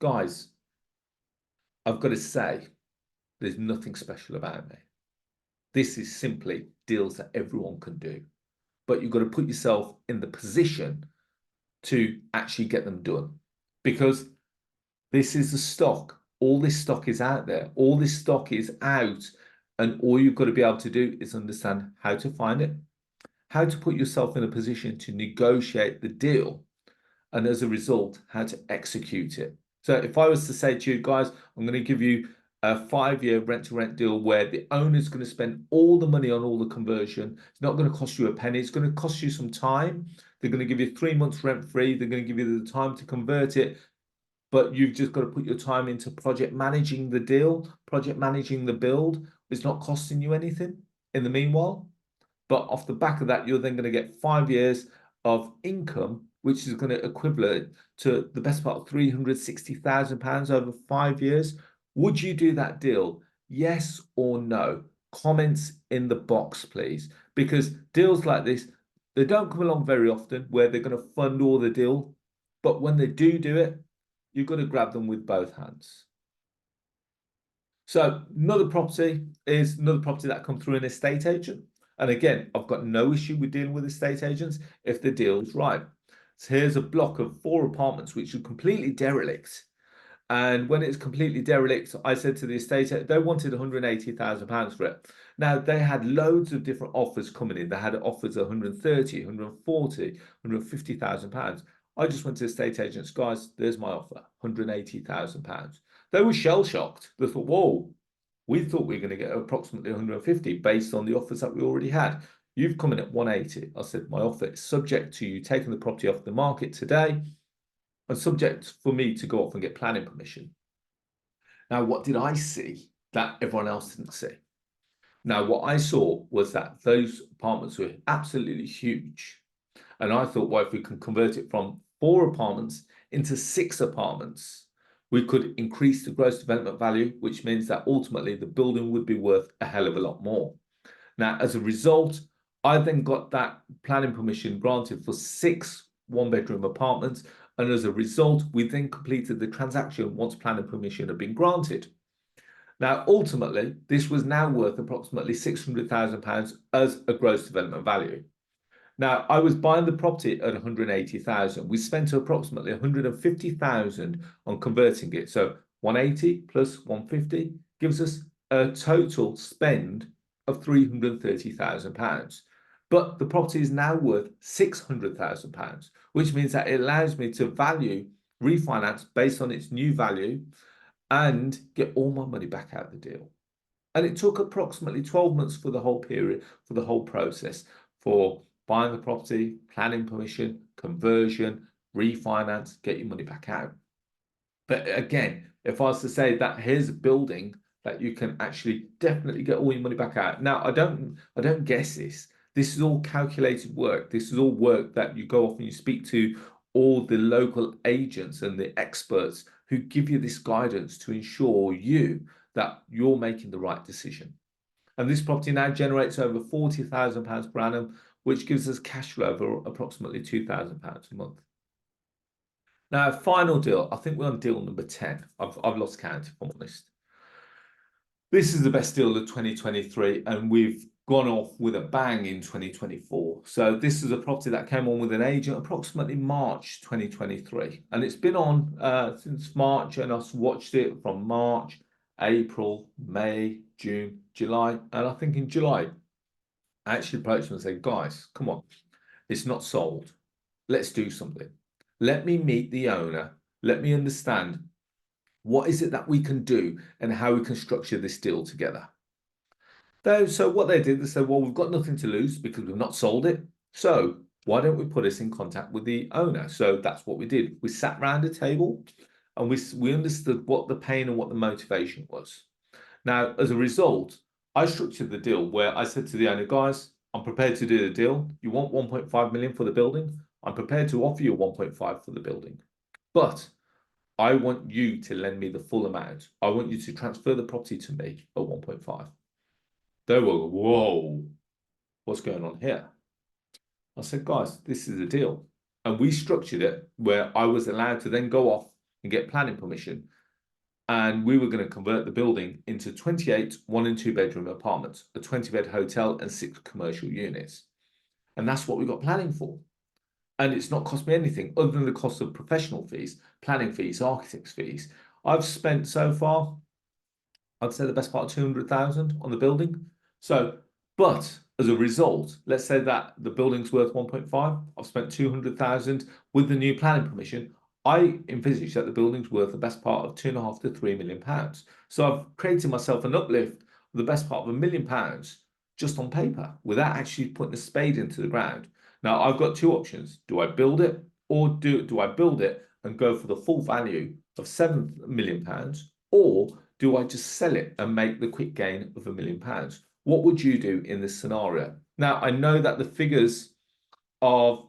Guys, I've got to say, there's nothing special about me. This is simply deals that everyone can do. But you've got to put yourself in the position to actually get them done. Because this is the stock. All this stock is out there. All this stock is out. And all you've got to be able to do is understand how to find it, how to put yourself in a position to negotiate the deal, and as a result, how to execute it. So if I was to say to you guys, I'm going to give you a 5-year rent-to-rent deal where the owner's going to spend all the money on all the conversion. It's not going to cost you a penny. It's going to cost you some time. They're going to give you 3 months rent-free. They're going to give you the time to convert it. But you've just got to put your time into project managing the deal, project managing the build. It's not costing you anything in the meanwhile. But off the back of that, you're then going to get 5 years of income, which is going to equivalent to the best part of £360,000 over 5 years. Would you do that deal? Yes or no? Comments in the box, please. Because deals like this, they don't come along very often where they're going to fund all the deal. But when they do it, you've got to grab them with both hands. So another property that come through an estate agent. And again, I've got no issue with dealing with estate agents if the deal's right. So here's a block of 4 apartments which are completely derelict. And when it's completely derelict, I said to the estate agent, they wanted £180,000 for it. Now, they had loads of different offers coming in. They had offers of 130, 140, £150,000. I just went to the estate agents, guys, there's my offer, £180,000. They were shell-shocked. They thought, whoa, we thought we were going to get approximately 150 based on the offers that we already had. You've come in at 180. I said, my offer is subject to you taking the property off the market today and subject for me to go off and get planning permission. Now, what did I see that everyone else didn't see? Now, what I saw was that those apartments were absolutely huge. And I thought, well, if we can convert it from 4 apartments into 6 apartments, we could increase the gross development value, which means that ultimately the building would be worth a hell of a lot more. Now, as a result, I then got that planning permission granted for 6 one-bedroom apartments. And as a result, we then completed the transaction once planning permission had been granted. Now, ultimately, this was now worth approximately £600,000 as a gross development value. Now, I was buying the property at 180,000. We spent approximately 150,000 on converting it. So 180 plus 150 gives us a total spend of £330,000. But the property is now worth £600,000, which means that it allows me to refinance based on its new value and get all my money back out of the deal. And it took approximately 12 months for the whole period, for the whole process, for buying the property, planning permission, conversion, refinance, get your money back out. But again, if I was to say that here's a building that you can actually definitely get all your money back out. Now, I don't guess this. This is all calculated work. This is all work that you go off and you speak to all the local agents and the experts who give you this guidance to ensure that you're making the right decision. And this property now generates over £40,000 per annum, which gives us cash flow of approximately £2,000 a month. Now, final deal, I think we're on deal number 10. I've lost count, if I'm honest. This is the best deal of 2023, and we've gone off with a bang in 2024. So this is a property that came on with an agent approximately March 2023. And it's been on since March, and I've watched it from March. April, May, June, July. And I think in July, I actually approached them and said, guys, come on, it's not sold. Let's do something. Let me meet the owner. Let me understand what is it that we can do and how we can structure this deal together. So what they did, they said, well, we've got nothing to lose because we've not sold it. So why don't we put us in contact with the owner? So that's what we did. We sat round a table and we understood what the pain and what the motivation was. Now, as a result, I structured the deal where I said to the owner, guys, I'm prepared to do the deal. You want 1.5 million for the building? I'm prepared to offer you 1.5 for the building. But I want you to lend me the full amount. I want you to transfer the property to me at 1.5. They were, whoa, what's going on here? I said, guys, this is a deal. And we structured it where I was allowed to then go off and get planning permission. And we were going to convert the building into 28 one and two bedroom apartments, a 20-bed hotel, and 6 commercial units. And that's what we got planning for. And it's not cost me anything other than the cost of professional fees, planning fees, architects' fees. I've spent so far, I'd say the best part of 200,000 on the building. So, but as a result, let's say that the building's worth 1.5. I've spent 200,000 with the new planning permission. I envisage that the building's worth the best part of £2.5 to £3 million. So I've created myself an uplift of the best part of £1 million just on paper without actually putting a spade into the ground. Now I've got two options. Do I build it or do I build it and go for the full value of £7 million, or do I just sell it and make the quick gain of £1 million? What would you do in this scenario? Now, I know that the figures are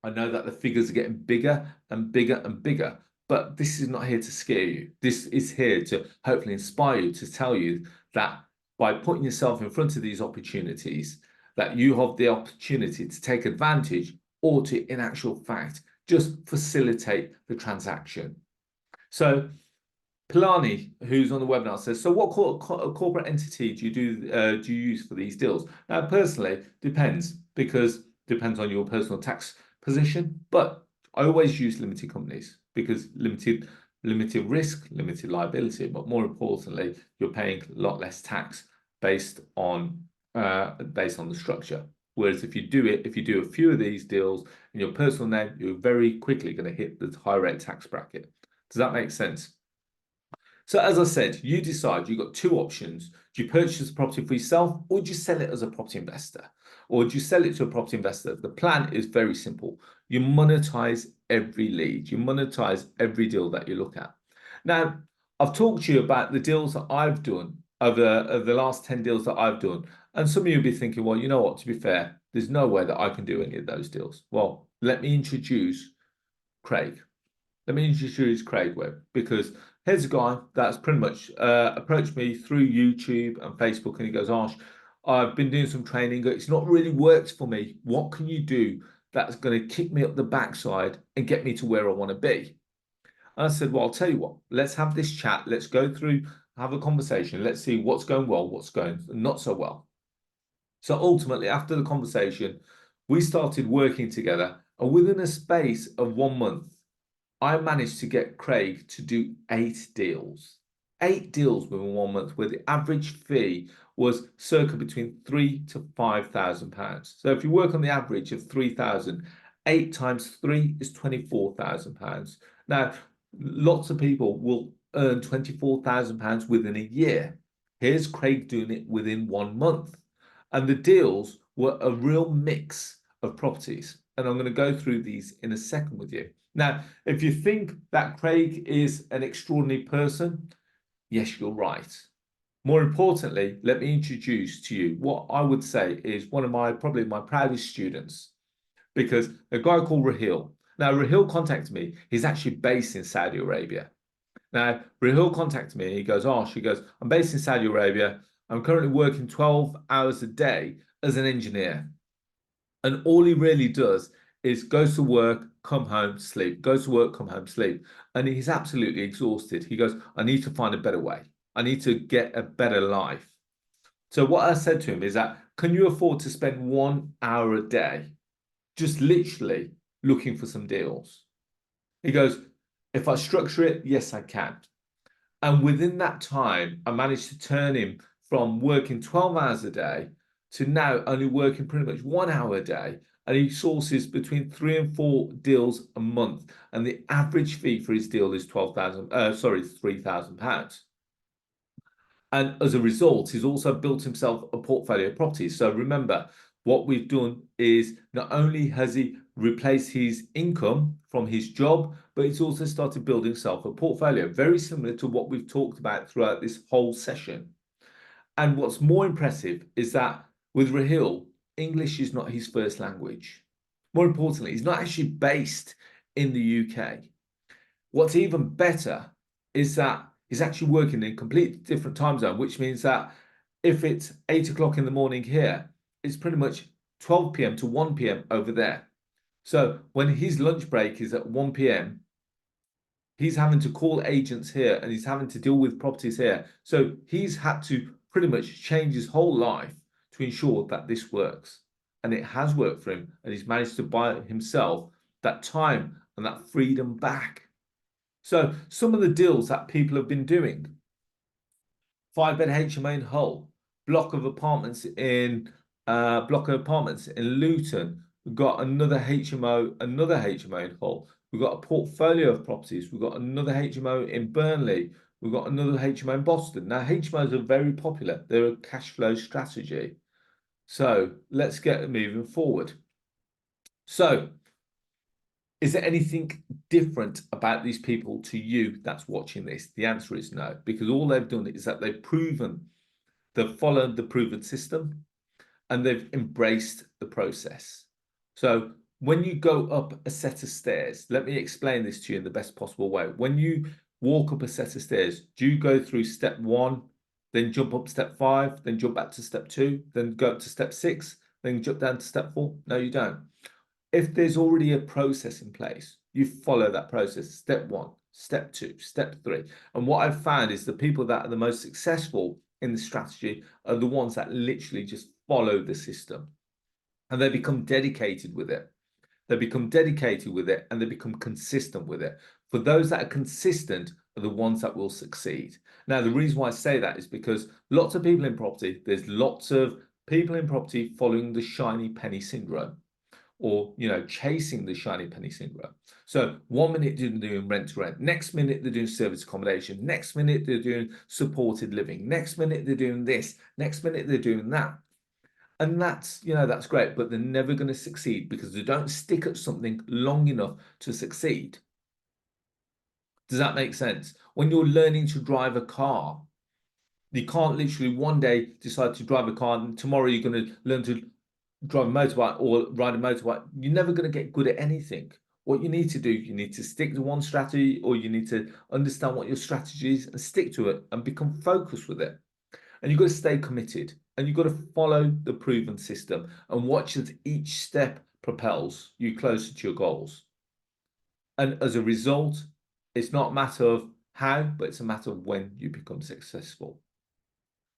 getting bigger and bigger and bigger, but this is not here to scare you. This is here to hopefully inspire you, to tell you that by putting yourself in front of these opportunities, that you have the opportunity to take advantage or to, in actual fact, just facilitate the transaction. So Pilani, who's on the webinar, says, so what corporate entity do you use for these deals? Now, personally, depends, because depends on your personal tax position, but I always use limited companies because limited risk, limited liability, but more importantly, you're paying a lot less tax based on the structure. Whereas if you do a few of these deals in your personal name, you're very quickly going to hit the high rate tax bracket. Does that make sense? So as I said, you decide. You've got two options. Do you purchase the property for yourself, or do you sell it as a property investor? Or do you sell it to a property investor? The plan is very simple. You monetize every lead. You monetize every deal that you look at. Now, I've talked to you about the deals that I've done over the last 10 deals that I've done. And some of you will be thinking, well, you know what, to be fair, there's no way that I can do any of those deals. Well, let me introduce Craig. Let me introduce Craig Webb, because here's a guy that's pretty much approached me through YouTube and Facebook, and he goes, Arsh, I've been doing some training. It's not really worked for me. What can you do that's going to kick me up the backside and get me to where I want to be? And I said, well, I'll tell you what, let's have this chat. Let's go through, have a conversation. Let's see what's going well, what's going not so well. So ultimately, after the conversation, we started working together, and within a space of 1 month, I managed to get Craig to do 8 deals. 8 deals within 1 month, where the average fee was circa between £3,000 to £5,000. So if you work on the average of 3,000, 8 times 3 is £24,000. Now, lots of people will earn £24,000 within a year. Here's Craig doing it within 1 month. And the deals were a real mix of properties. And I'm going to go through these in a second with you. Now, if you think that Craig is an extraordinary person, yes, you're right. More importantly, let me introduce to you what I would say is one of probably my proudest students, because a guy called Rahil. Now, Rahil contacted me. He's actually based in Saudi Arabia. Now, Rahil contacted me. He goes, I'm based in Saudi Arabia. I'm currently working 12 hours a day as an engineer. And all he really does is goes to work, come home, sleep, goes to work, come home, sleep. And he's absolutely exhausted. He goes, I need to find a better way. I need to get a better life. So what I said to him is that, can you afford to spend 1 hour a day just literally looking for some deals? He goes, if I structure it, yes, I can. And within that time, I managed to turn him from working 12 hours a day to now only working pretty much 1 hour a day. And he sources between 3 and 4 deals a month. And the average fee for his deal is £3,000. And as a result, he's also built himself a portfolio of properties. So remember, what we've done is not only has he replaced his income from his job, but he's also started building himself a portfolio, very similar to what we've talked about throughout this whole session. And what's more impressive is that with Rahil, English is not his first language. More importantly, he's not actually based in the UK. What's even better is that he's actually working in a completely different time zone, which means that if it's 8 o'clock in the morning here, it's pretty much 12 p.m. to 1 p.m. over there. So when his lunch break is at 1 p.m., he's having to call agents here and he's having to deal with properties here. So he's had to pretty much change his whole life to ensure that this works. And it has worked for him. And he's managed to buy himself that time and that freedom back. So some of the deals that people have been doing: 5-bed HMO in Hull, block of apartments in Luton. We've got another HMO in Hull. We've got a portfolio of properties. We've got another HMO in Burnley. We've got another HMO in Boston. Now, HMOs are very popular. They're a cash flow strategy. So let's get moving forward. So is there anything different about these people to you that's watching this? The answer is no, because all they've done is that they've followed the proven system and they've embraced the process. So when you go up a set of stairs, let me explain this to you in the best possible way. When you walk up a set of stairs, do you go through step 1, then jump up step 5, then jump back to step 2, then go up to step 6, then jump down to step 4? No, you don't. If there's already a process in place, you follow that process. Step 1, step 2, step 3. And what I've found is the people that are the most successful in the strategy are the ones that literally just follow the system. And they become dedicated with it. They become dedicated with it and they become consistent with it. For those that are consistent are the ones that will succeed. Now, the reason why I say that is because lots of people in property, there's lots of people in property following the shiny penny syndrome, or chasing the shiny penny syndrome. So 1 minute they're doing rent to rent, next minute they're doing service accommodation, next minute they're doing supported living, next minute they're doing this, next minute they're doing that. And that's great, but they're never going to succeed because they don't stick at something long enough to succeed. Does that make sense? When you're learning to drive a car, you can't literally one day decide to drive a car and tomorrow you're going to learn to drive a motorbike or ride a motorbike. You're never going to get good at anything. What you need to do, you need to stick to one strategy, or you need to understand what your strategy is and stick to it and become focused with it. And you've got to stay committed and you've got to follow the proven system and watch as each step propels you closer to your goals. And as a result, it's not a matter of how, but it's a matter of when you become successful.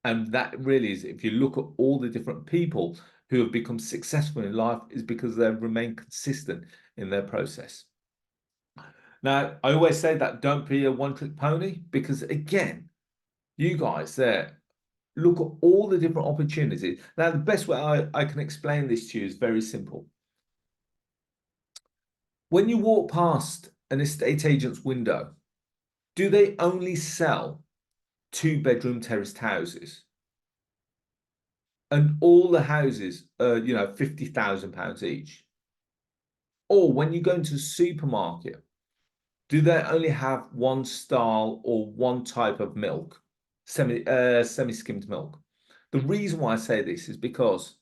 And that really is, if you look at all the different people who have become successful in life, is because they've remained consistent in their process. Now, I always say that don't be a one-trick pony, because again, you guys there, look at all the different opportunities. Now, the best way I can explain this to you is very simple. When you walk past an estate agent's window, do they only sell 2-bedroom terraced houses? And all the houses are, £50,000 each. Or when you go into a supermarket, do they only have one style or one type of milk, semi-skimmed milk? The reason why I say this is because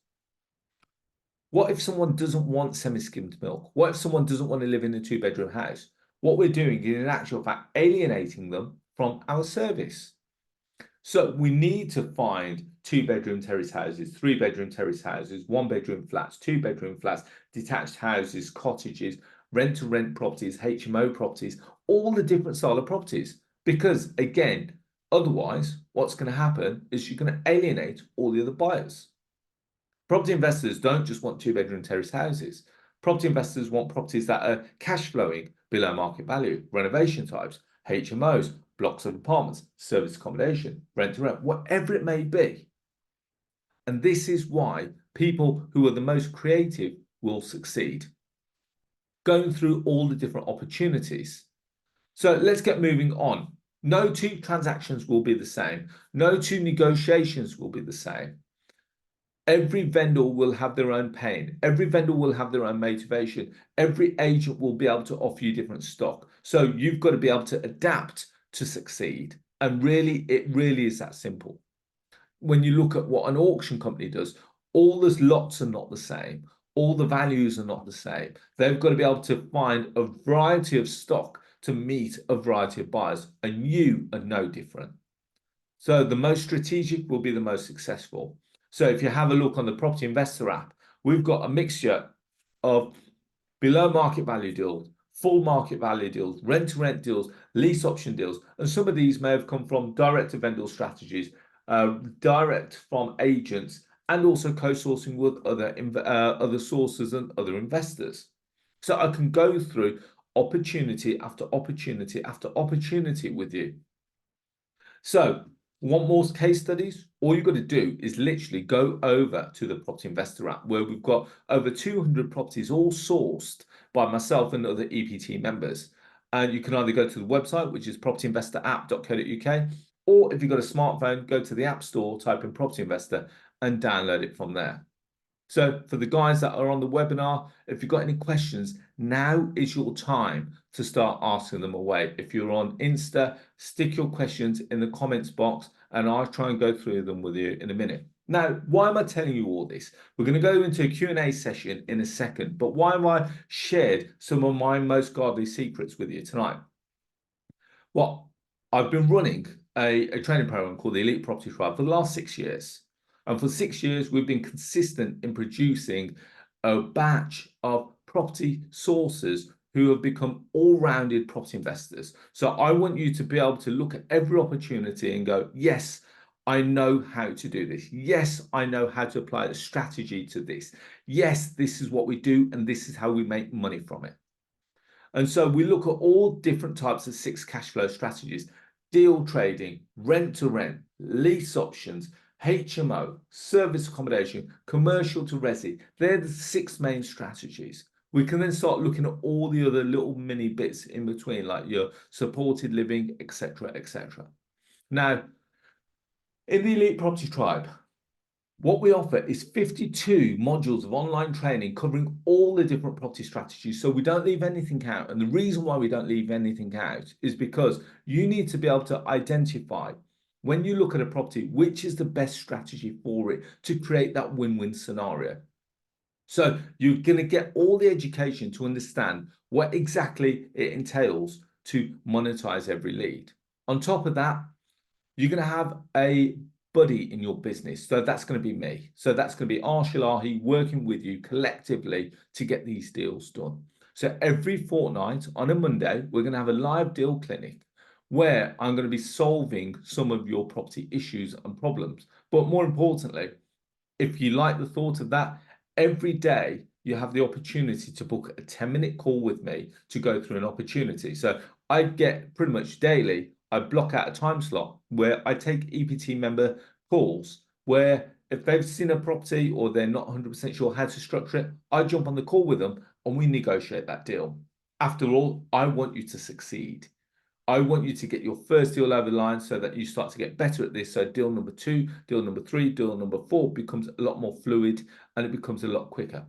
what if someone doesn't want semi-skimmed milk? What if someone doesn't want to live in a 2-bedroom house? What we're doing is in actual fact alienating them from our service. So we need to find 2-bedroom terrace houses, 3-bedroom terrace houses, 1-bedroom flats, 2-bedroom flats, detached houses, cottages, rent-to-rent properties, HMO properties, all the different style of properties. Because again, otherwise, what's going to happen is you're going to alienate all the other buyers. Property investors don't just want 2-bedroom terrace houses. Property investors want properties that are cash flowing below market value, renovation types, HMOs, blocks of apartments, service accommodation, rent to rent, whatever it may be. And this is why people who are the most creative will succeed. Going through all the different opportunities. So let's get moving on. No two transactions will be the same. No two negotiations will be the same. Every vendor will have their own pain. Every vendor will have their own motivation. Every agent will be able to offer you different stock. So you've got to be able to adapt to succeed. And really, it really is that simple. When you look at what an auction company does, all those lots are not the same. All the values are not the same. They've got to be able to find a variety of stock to meet a variety of buyers, and you are no different. So the most strategic will be the most successful. So if you have a look on the Property Investor app, we've got a mixture of below market value deals, full market value deals, rent-to-rent deals, lease option deals, and some of these may have come from direct to vendor strategies, direct from agents, and also co-sourcing with other sources and other investors. So I can go through opportunity after opportunity after opportunity with you. So want more case studies? All you've got to do is literally go over to the Property Investor app, where we've got over 200 properties all sourced by myself and other EPT members. And you can either go to the website, which is propertyinvestorapp.co.uk, or if you've got a smartphone, go to the App Store, type in Property Investor and download it from there. So for the guys that are on the webinar, if you've got any questions, now is your time to start asking them away. If you're on Insta, stick your questions in the comments box and I'll try and go through them with you in a minute. Now, why am I telling you all this? We're going to go into a Q&A session in a second, but why have I shared some of my most godly secrets with you tonight? Well, I've been running a training program called the Elite Property Tribe for the last 6 years. And for 6 years, we've been consistent in producing a batch of property sources who have become all-rounded property investors. So I want you to be able to look at every opportunity and go, yes, I know how to do this. Yes, I know how to apply a strategy to this. Yes, this is what we do, and this is how we make money from it. And so we look at all different types of 6 cash flow strategies: deal trading, rent to rent, lease options, HMO, service accommodation, commercial to resi. They're the 6 main strategies. We can then start looking at all the other little mini bits in between, like your supported living, etc., etc. Now, in the Elite Property Tribe, what we offer is 52 modules of online training covering all the different property strategies. So we don't leave anything out. And the reason why we don't leave anything out is because you need to be able to identify, when you look at a property, which is the best strategy for it to create that win-win scenario. So you're going to get all the education to understand what exactly it entails to monetize every lead. On top of that, you're going to have a buddy in your business. So that's going to be me. So that's going to be Arsh working with you collectively to get these deals done. So every fortnight on a Monday, we're going to have a live deal clinic where I'm going to be solving some of your property issues and problems. But more importantly, if you like the thought of that, every day you have the opportunity to book a 10-minute call with me to go through an opportunity. So I get pretty much daily, I block out a time slot where I take EPT member calls, where if they've seen a property or they're not 100% sure how to structure it, I jump on the call with them and we negotiate that deal. After all, I want you to succeed. I want you to get your first deal over the line so that you start to get better at this. So deal number 2, deal number 3, deal number 4 becomes a lot more fluid and it becomes a lot quicker.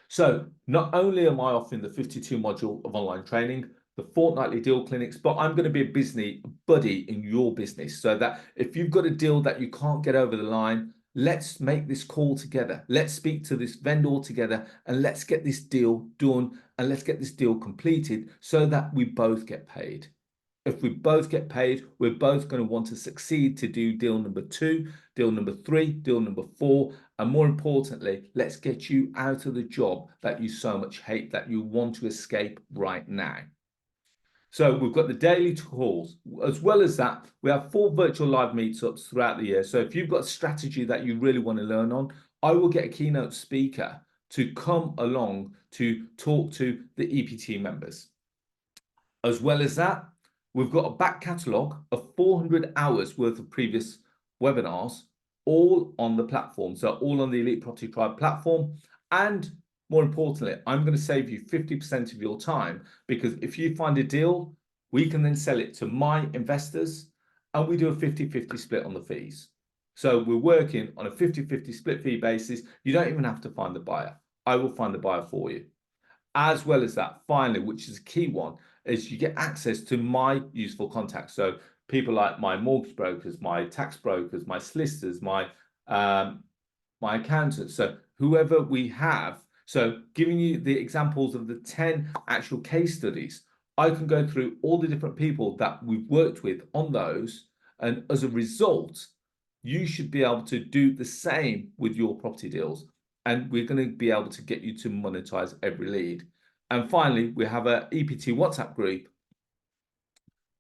So not only am I offering the 52 module of online training, the fortnightly deal clinics, but I'm going to be a business buddy in your business so that if you've got a deal that you can't get over the line, let's make this call together. Let's speak to this vendor together and let's get this deal done and let's get this deal completed so that we both get paid. If we both get paid, we're both going to want to succeed to do deal number 2, deal number 3, deal number 4, and more importantly, let's get you out of the job that you so much hate, that you want to escape right now. So we've got the daily calls. As well as that, we have 4 virtual live meetups throughout the year. So if you've got a strategy that you really want to learn on, I will get a keynote speaker to come along to talk to the EPT members. As well as that, We've got a back catalogue of 400 hours worth of previous webinars, all on the platform. So all on the Elite Property Tribe platform. And more importantly, I'm going to save you 50% of your time, because if you find a deal, we can then sell it to my investors and we do a 50-50 split on the fees. So we're working on a 50-50 split fee basis. You don't even have to find the buyer. I will find the buyer for you. As well as that, finally, which is a key one, is you get access to my useful contacts. So people like my mortgage brokers, my tax brokers, my solicitors, my accountants. So whoever we have. So giving you the examples of the 10 actual case studies, I can go through all the different people that we've worked with on those. And as a result, you should be able to do the same with your property deals. And we're going to be able to get you to monetize every lead. And finally, we have an EPT WhatsApp group.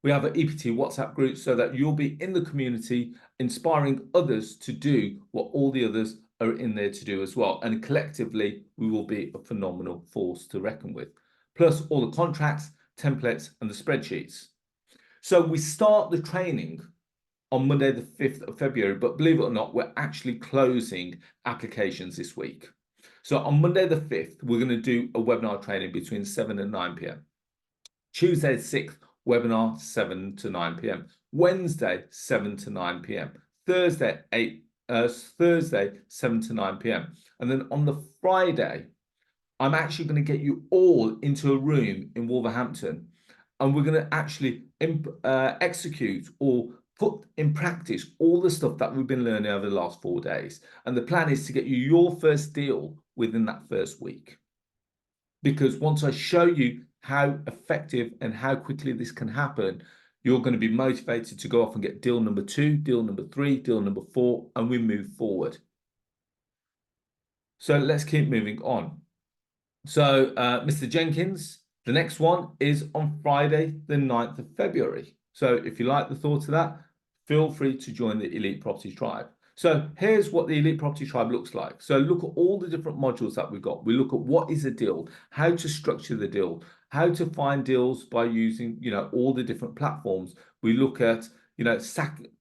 We have an EPT WhatsApp group so that you'll be in the community, inspiring others to do what all the others are in there to do as well. And collectively, we will be a phenomenal force to reckon with. Plus all the contracts, templates, and the spreadsheets. So we start the training on Monday, the 5th of February, but believe it or not, we're actually closing applications this week. So on Monday, the 5th, we're going to do a webinar training between 7 and 9 p.m. Tuesday, the 6th, webinar 7 to 9 p.m. Wednesday, 7 to 9 p.m. Thursday, 7 to 9 p.m. And then on the Friday, I'm actually going to get you all into a room in Wolverhampton, and we're going to actually execute or put in practice all the stuff that we've been learning over the last 4 days. And the plan is to get you your first deal within that first week. Because once I show you how effective and how quickly this can happen, you're going to be motivated to go off and get deal number 2, deal number 3, deal number 4, and we move forward. So let's keep moving on. So Mr. Jenkins, the next one is on Friday, the 9th of February. So if you like the thought of that, feel free to join the Elite Property Tribe. So here's what the Elite Property Tribe looks like. So look at all the different modules that we've got. We look at what is a deal, how to structure the deal, how to find deals by using, all the different platforms. We look at,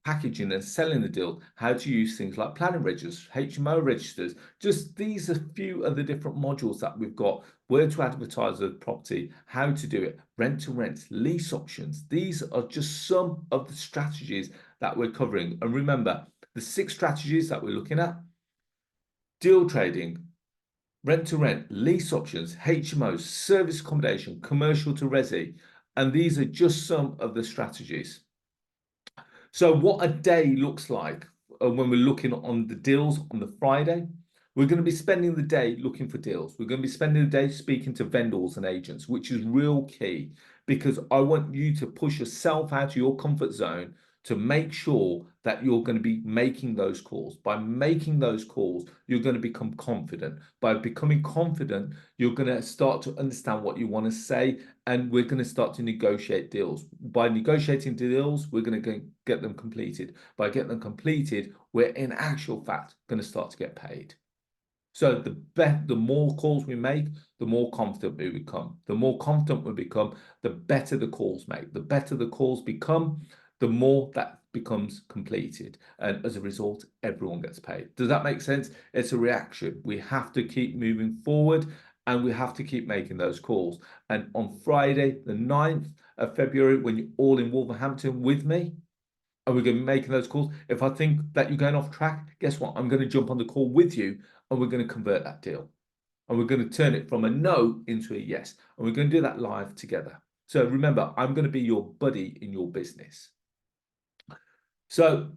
packaging and selling the deal, how to use things like planning registers, HMO registers. Just these are a few of the different modules that we've got. Where to advertise the property, how to do it, rent to rent, lease options. These are just some of the strategies that we're covering. And remember, the 6 strategies that we're looking at: deal trading, rent to rent, lease options, HMOs, service accommodation, commercial to resi. And these are just some of the strategies. So what a day looks like when we're looking on the deals on the Friday, we're going to be spending the day looking for deals. We're going to be spending the day speaking to vendors and agents, which is real key, because I want you to push yourself out of your comfort zone to make sure that you're going to be making those calls. By making those calls, you're going to become confident. By becoming confident, you're going to start to understand what you want to say, and we're going to start to negotiate deals. By negotiating deals, we're going to get them completed. By getting them completed, we're in actual fact going to start to get paid. So the more calls we make, the more confident we become. The more confident we become, the better the calls make. The better the calls become, the more that becomes completed. And as a result, everyone gets paid. Does that make sense? It's a reaction. We have to keep moving forward, and we have to keep making those calls. And on Friday, the 9th of February, when you're all in Wolverhampton with me, and we're going to be making those calls. If I think that you're going off track, guess what? I'm going to jump on the call with you, and we're going to convert that deal. And we're going to turn it from a no into a yes. And we're going to do that live together. So remember, I'm going to be your buddy in your business. So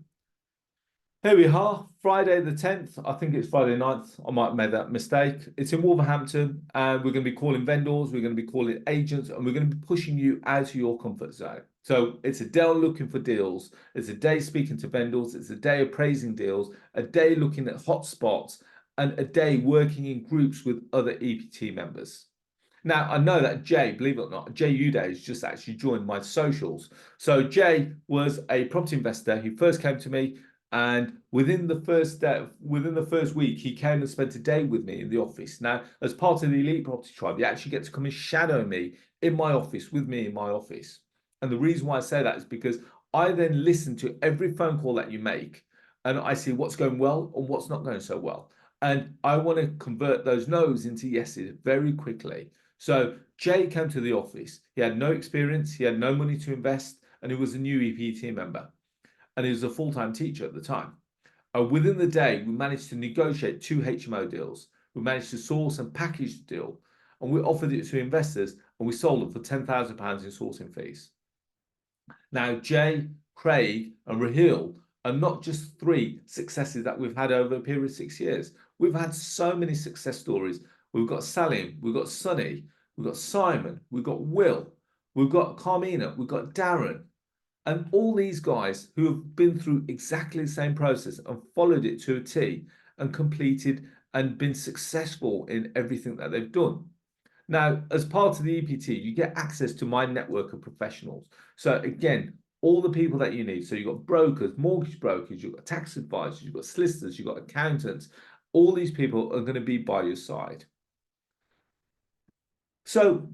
here we are, Friday the 10th. I think it's Friday 9th. I might have made that mistake. It's in Wolverhampton, and we're going to be calling vendors, we're going to be calling agents, and we're going to be pushing you out of your comfort zone. So it's a day looking for deals. It's a day speaking to vendors. It's a day appraising deals, a day looking at hotspots, and a day working in groups with other EPT members. Now, I know that Jay, believe it or not, Jay Uday has just actually joined my socials. So Jay was a property investor. He first came to me, and within the first week, he came and spent a day with me in the office. Now, as part of the Elite Property Tribe, you actually get to come and shadow me in my office, with me in my office. And the reason why I say that is because I then listen to every phone call that you make and I see what's going well and what's not going so well. And I want to convert those no's into yeses very quickly. So Jay came to the office. He had no experience, he had no money to invest, and he was a new EPT member. And he was a full-time teacher at the time. Within the day, we managed to negotiate 2 HMO deals. We managed to source and package the deal, and we offered it to investors, and we sold it for £10,000 in sourcing fees. Now, Jay, Craig, and Raheel are not just 3 successes that we've had over a period of 6 years. We've had so many success stories. We've got Salim, we've got Sonny, we've got Simon, we've got Will, we've got Carmina, we've got Darren, and all these guys who have been through exactly the same process and followed it to a T and completed and been successful in everything that they've done. Now, as part of the EPT, you get access to my network of professionals. So again, all the people that you need. So you've got brokers, mortgage brokers, you've got tax advisors, you've got solicitors, you've got accountants. All these people are going to be by your side. So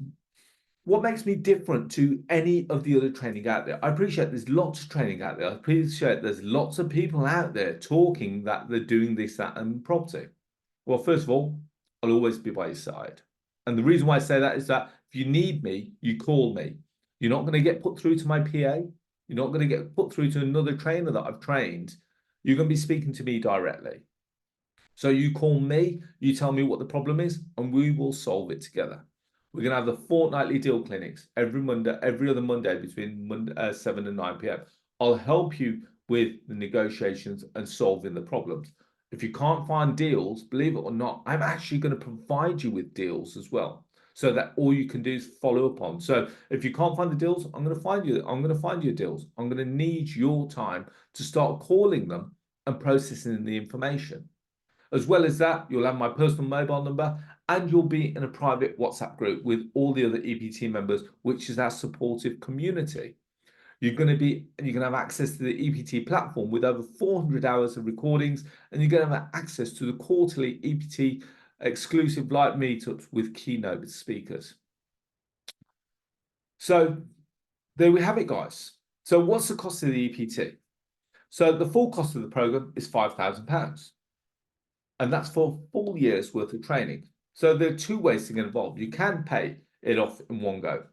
what makes me different to any of the other training out there? I appreciate there's lots of training out there. I appreciate there's lots of people out there talking that they're doing this, that, and property. Well, first of all, I'll always be by your side. And the reason why I say that is that if you need me, you call me. You're not going to get put through to my PA. You're not going to get put through to another trainer that I've trained. You're going to be speaking to me directly. So you call me, you tell me what the problem is, and we will solve it together. We're going to have the fortnightly deal clinics every Monday, every other Monday between 7 and 9 p.m. I'll help you with the negotiations and solving the problems. If you can't find deals, believe it or not, I'm actually going to provide you with deals as well, so that all you can do is follow up on. So if you can't find the deals, I'm going to find you. I'm going to find you deals. I'm going to need your time to start calling them and processing the information. As well as that, you'll have my personal mobile number and you'll be in a private WhatsApp group with all the other EPT members, which is our supportive community. You're going to have access to the EPT platform with over 400 hours of recordings, and you're going to have access to the quarterly EPT exclusive live meetups with keynote speakers. So there we have it, guys. So what's the cost of the EPT? So the full cost of the program is £5,000. And that's for a full year's worth of training. So there are 2 ways to get involved. You can pay it off in one go.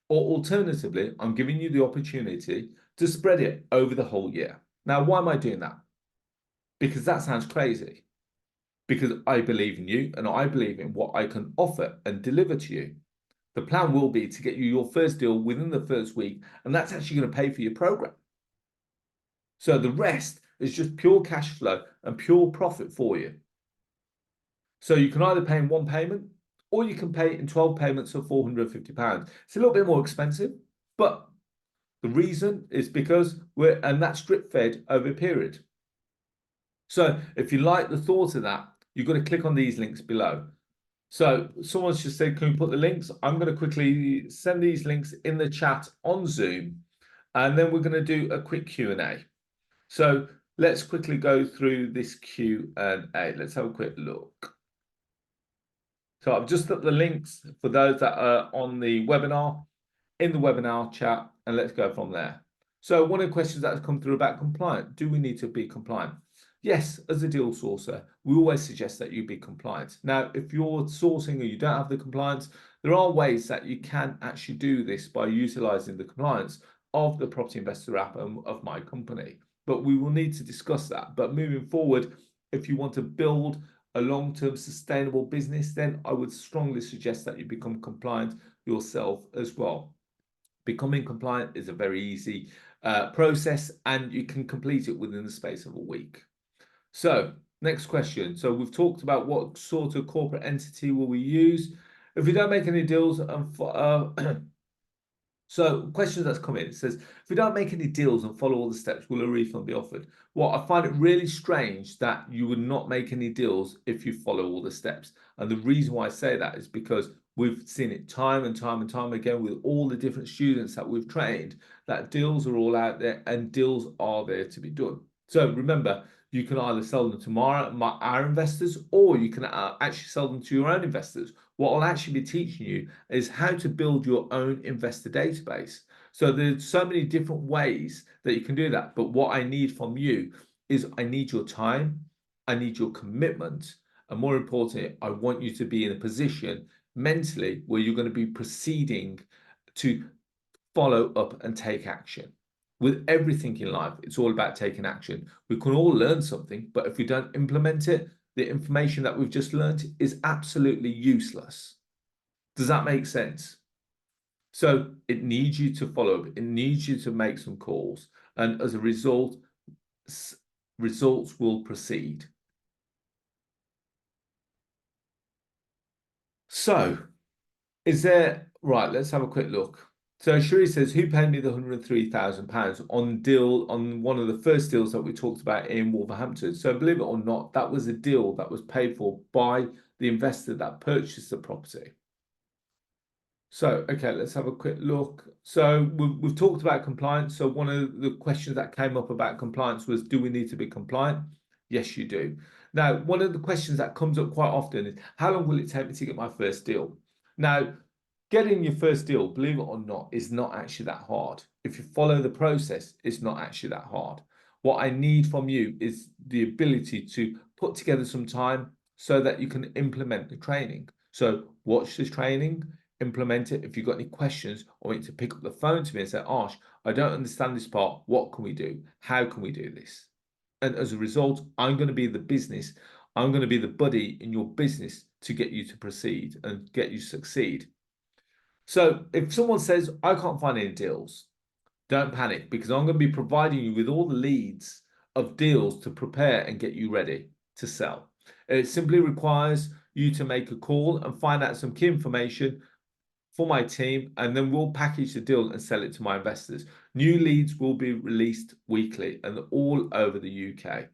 Or alternatively, I'm giving you the opportunity to spread it over the whole year. Now, why am I doing that? Because that sounds crazy. Because I believe in you and I believe in what I can offer and deliver to you. The plan will be to get you your first deal within the first week, and that's actually going to pay for your program. So the rest is just pure cash flow and pure profit for you. So you can either pay in one payment or you can pay in 12 payments of £450. It's a little bit more expensive, but the reason is because and that's drip fed over a period. So if you like the thought of that, you've got to click on these links below. So someone's just said, can we put the links? I'm going to quickly send these links in the chat on Zoom, and then we're going to do a quick Q&A. So let's quickly go through this Q&A. Let's have a quick look. So I've just put the links for those that are on the webinar in the webinar chat, and let's go from there. So one of the questions that has come through about compliant, do we need to be compliant? Yes, as a deal sourcer, we always suggest that you be compliant. Now, if you're sourcing or you don't have the compliance, there are ways that you can actually do this by utilizing the compliance of the Property Investor app of my company. But we will need to discuss that. But moving forward, if you want to build a long-term sustainable business, then I would strongly suggest that you become compliant yourself as well. Becoming compliant is a very easy process, and you can complete it within the space of a week. So next question. So we've talked about what sort of corporate entity will we use if we don't make any deals. So questions that's come in, it says, if we don't make any deals and follow all the steps, will a refund be offered? Well, I find it really strange that you would not make any deals if you follow all the steps. And the reason why I say that is because we've seen it time and time and time again with all the different students that we've trained, that deals are all out there and deals are there to be done. So remember, you can either sell them to our investors, or you can actually sell them to your own investors. What I'll actually be teaching you is how to build your own investor database. So there's so many different ways that you can do that. But what I need from you is I need your time, I need your commitment, and more importantly, I want you to be in a position mentally where you're going to be proceeding to follow up and take action. With everything in life, it's all about taking action. We can all learn something, but if we don't implement it, the information that we've just learned is absolutely useless. Does that make sense? So it needs you to follow up. It needs you to make some calls. And as a result, results will proceed. So right, let's have a quick look. So Shuri says, who paid me the £103,000 on one of the first deals that we talked about in Wolverhampton? So believe it or not, that was a deal that was paid for by the investor that purchased the property. So, okay, let's have a quick look. So we've talked about compliance. So one of the questions that came up about compliance was, do we need to be compliant? Yes, you do. Now, one of the questions that comes up quite often is, how long will it take me to get my first deal? Now, getting your first deal, believe it or not, is not actually that hard. If you follow the process, it's not actually that hard. What I need from you is the ability to put together some time so that you can implement the training. So watch this training, implement it. If you've got any questions, I want you to pick up the phone to me and say, Arsh, I don't understand this part. What can we do? How can we do this? And as a result, I'm going to be the business. I'm going to be the buddy in your business to get you to proceed and get you to succeed. So if someone says, I can't find any deals, don't panic, because I'm going to be providing you with all the leads of deals to prepare and get you ready to sell. It simply requires you to make a call and find out some key information for my team, and then we'll package the deal and sell it to my investors. New leads will be released weekly and all over the UK.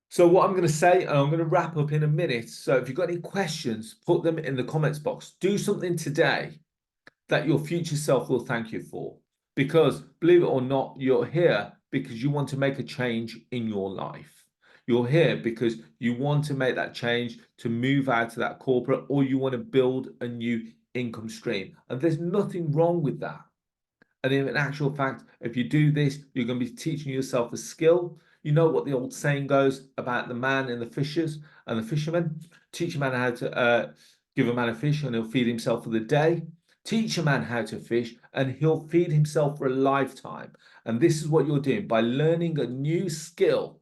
So what I'm going to say, and I'm going to wrap up in a minute. So if you've got any questions, put them in the comments box. Do something today that your future self will thank you for. Because believe it or not, you're here because you want to make a change in your life. You're here because you want to make that change to move out of that corporate, or you want to build a new income stream. And there's nothing wrong with that. And in actual fact, if you do this, you're going to be teaching yourself a skill. You know what the old saying goes about the man and the fishers and the fishermen. Teach a man how to give a man a fish and he'll feed himself for the day. Teach a man how to fish and he'll feed himself for a lifetime. And this is what you're doing by learning a new skill.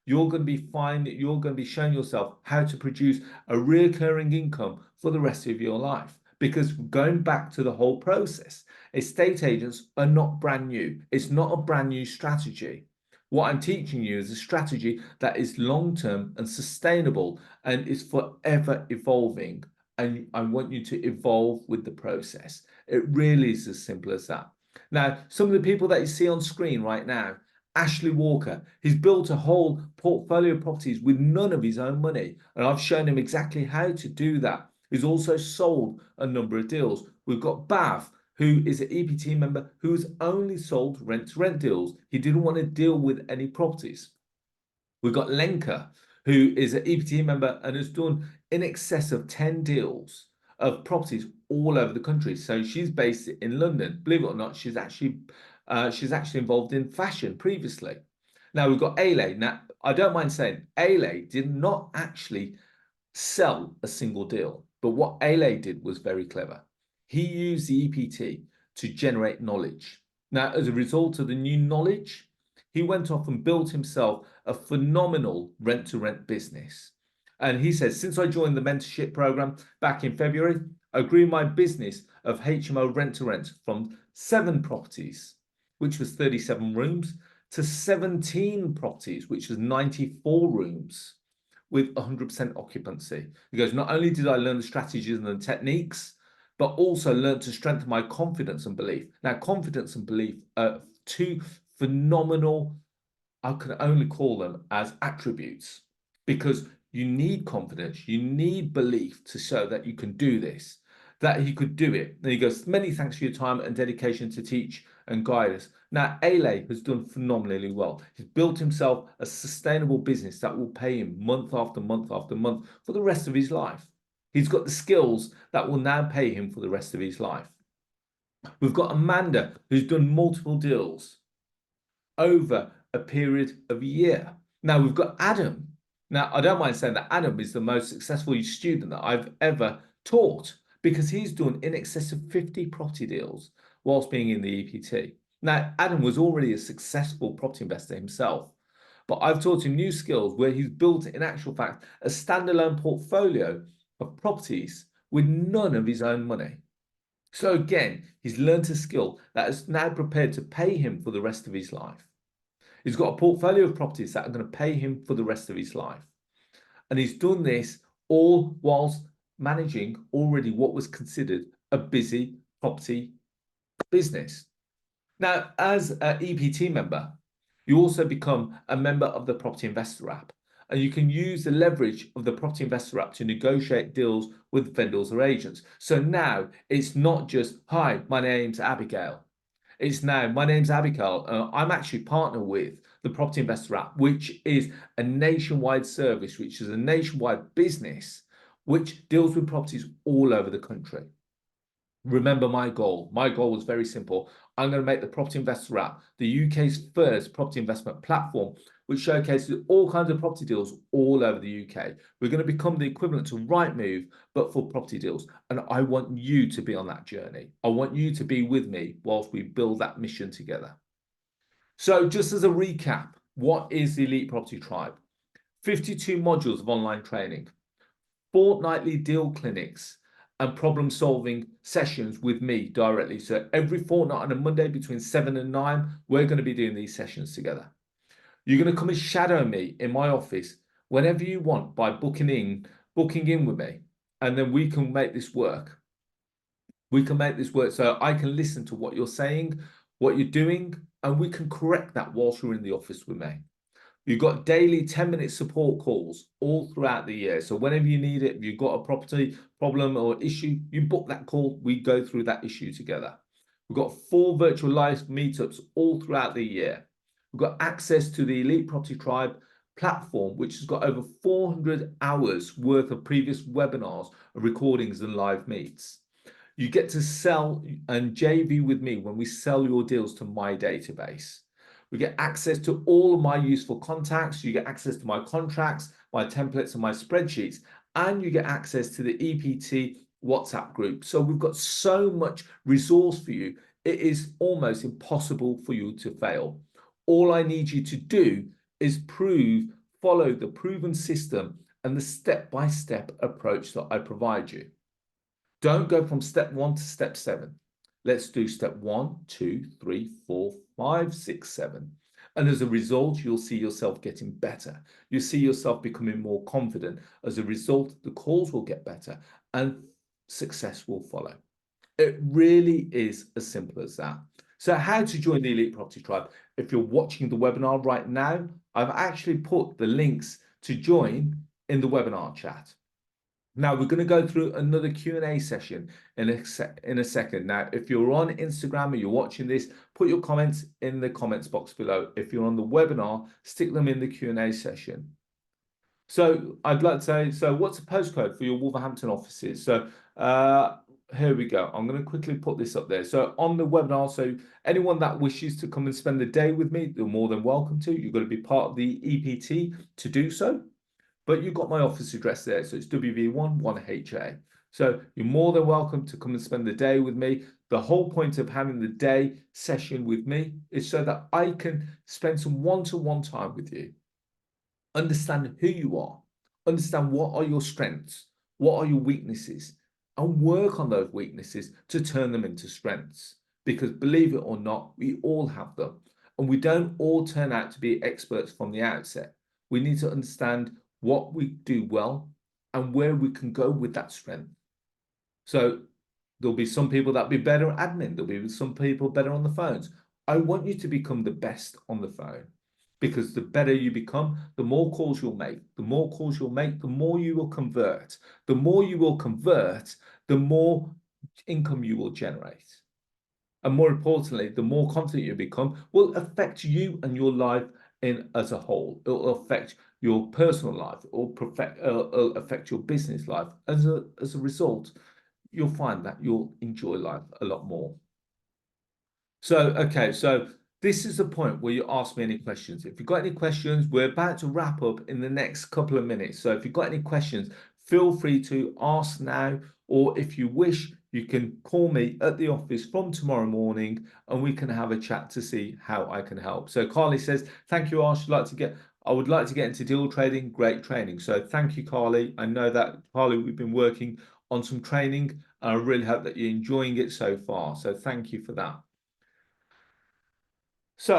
You're going to be showing yourself how to produce a recurring income for the rest of your life. Because going back to the whole process, estate agents are not brand new. It's not a brand new strategy. What I'm teaching you is a strategy that is long-term and sustainable and is forever evolving. And I want you to evolve with the process. It really is as simple as that. Now, some of the people that you see on screen right now, Ashley Walker, he's built a whole portfolio of properties with none of his own money. And I've shown him exactly how to do that. He's also sold a number of deals. We've got Bav, who is an EPT member who's only sold rent-to-rent deals. He didn't want to deal with any properties. We've got Lenka, who is an EPT member and has done in excess of 10 deals of properties all over the country. So she's based in London. Believe it or not, she's actually involved in fashion previously. Now we've got Ale. Now, I don't mind saying Ale did not actually sell a single deal. But what Ale did was very clever. He used the EPT to generate knowledge. Now, as a result of the new knowledge, he went off and built himself a phenomenal rent-to-rent business. And he says, since I joined the mentorship program back in February, I grew my business of HMO rent-to-rent from 7 properties, which was 37 rooms, to 17 properties, which was 94 rooms, with 100% occupancy. He goes, not only did I learn the strategies and the techniques, but also learned to strengthen my confidence and belief. Now, confidence and belief are 2 phenomenal, I can only call them as attributes, because you need confidence, you need belief to show that you can do this, that he could do it. And he goes, many thanks for your time and dedication to teach and guide us. Now, Ale has done phenomenally well. He's built himself a sustainable business that will pay him month after month after month for the rest of his life. He's got the skills that will now pay him for the rest of his life. We've got Amanda, who's done multiple deals over a period of a year. Now we've got Adam. Now, I don't mind saying that Adam is the most successful student that I've ever taught because he's done in excess of 50 property deals whilst being in the EPT. Now, Adam was already a successful property investor himself, but I've taught him new skills where he's built, in actual fact, a standalone portfolio of properties with none of his own money. So again, he's learned a skill that is now prepared to pay him for the rest of his life. He's got a portfolio of properties that are going to pay him for the rest of his life. And he's done this all whilst managing already what was considered a busy property business. Now, as an EPT member, you also become a member of the Property Investor app. And you can use the leverage of the Property Investor app to negotiate deals with vendors or agents. So now it's not just, hi, my name's Abigail. It's now, my name's Abigail. I'm actually partner with the Property Investor app, which is a nationwide service, which is a nationwide business, which deals with properties all over the country. Remember my goal. My goal was very simple. I'm going to make the Property Investor app the UK's first property investment platform, which showcases all kinds of property deals all over the UK. We're going to become the equivalent to Rightmove, but for property deals. And I want you to be on that journey. I want you to be with me whilst we build that mission together. So just as a recap, what is the Elite Property Tribe? 52 modules of online training, fortnightly deal clinics, and problem-solving sessions with me directly. So every fortnight on a Monday between 7 and 9, we're going to be doing these sessions together. You're going to come and shadow me in my office whenever you want by booking in with me, and then we can make this work. We can make this work so I can listen to what you're saying, what you're doing, and we can correct that whilst you're in the office with me. You've got daily 10-minute support calls all throughout the year. So whenever you need it, if you've got a property problem or issue, you book that call, we go through that issue together. We've got 4 virtual live meetups all throughout the year. We've got access to the Elite Property Tribe platform, which has got over 400 hours worth of previous webinars, recordings and live meets. You get to sell and JV with me when we sell your deals to my database. We get access to all of my useful contacts. You get access to my contracts, my templates, and my spreadsheets. And you get access to the EPT WhatsApp group. So we've got so much resource for you. It is almost impossible for you to fail. All I need you to do is follow the proven system and the step-by-step approach that I provide you. Don't go from step 1 to step 7. Let's do step 1, 2, 3, 4, 5, 6, 7. And as a result, you'll see yourself getting better. You'll see yourself becoming more confident. As a result, the calls will get better and success will follow. It really is as simple as that. So how to join the Elite Property Tribe? If you're watching the webinar right now, I've actually put the links to join in the webinar chat. Now we're going to go through another Q&A session in a second. Now, if you're on Instagram or you're watching this, put your comments in the comments box below. If you're on the webinar, stick them in the Q&A session. So I'd like to say, so what's the postcode for your Wolverhampton offices? So here we go. I'm going to quickly put this up there. So on the webinar, so anyone that wishes to come and spend the day with me, they're more than welcome to. You've got to be part of the EPT to do so. But you've got my office address there, so it's WV1 1HA. So you're more than welcome to come and spend the day with me. The whole point of having the day session with me is so that I can spend some one-to-one time with you, understand who you are, understand what are your strengths, what are your weaknesses, and work on those weaknesses to turn them into strengths. Because believe it or not, we all have them. And we don't all turn out to be experts from the outset. We need to understand what we do well and where we can go with that strength. So there'll be some people that be better at admin. There'll be some people better on the phones. I want you to become the best on the phone, because the better you become, the more calls you'll make. The more calls you'll make, the more you will convert. The more you will convert, the more income you will generate. And more importantly, the more confident you become will affect you and your life as a whole. It will affect your personal life, or affect your business life. As a result, you'll find that you'll enjoy life a lot more. So this is the point where you ask me any questions. If you've got any questions, we're about to wrap up in the next couple of minutes. So if you've got any questions, feel free to ask now, or if you wish, you can call me at the office from tomorrow morning and we can have a chat to see how I can help. So Carly says, thank you, Arsh. I would like to get into deal trading. Great training. So thank you, Carly. I know that, Carly, we've been working on some training and I really hope that you're enjoying it so far. So thank you for that. So,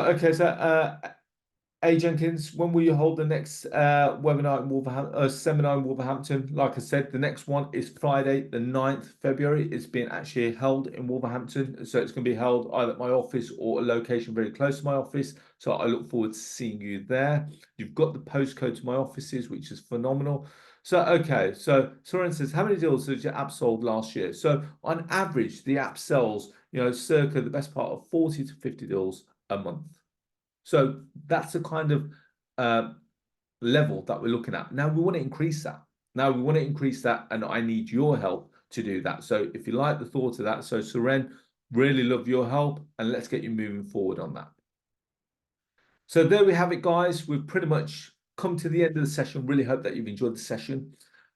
A Jenkins, when will you hold the next webinar in Wolverhampton, seminar in Wolverhampton? Like I said, the next one is Friday, the 9th February. It's being actually held in Wolverhampton. So it's going to be held either at my office or a location very close to my office. So I look forward to seeing you there. You've got the postcode to my offices, which is phenomenal. So Soren says, how many deals did your app sold last year? So on average, the app sells, circa the best part of 40 to 50 deals a month. So that's the kind of uh, level that we're looking at. Now we want to increase that. And I need your help to do that. So if you like the thought of that, so Suren, really love your help, and let's get you moving forward on that. So there we have it, guys. We've pretty much come to the end of the session. Really hope that you've enjoyed the session.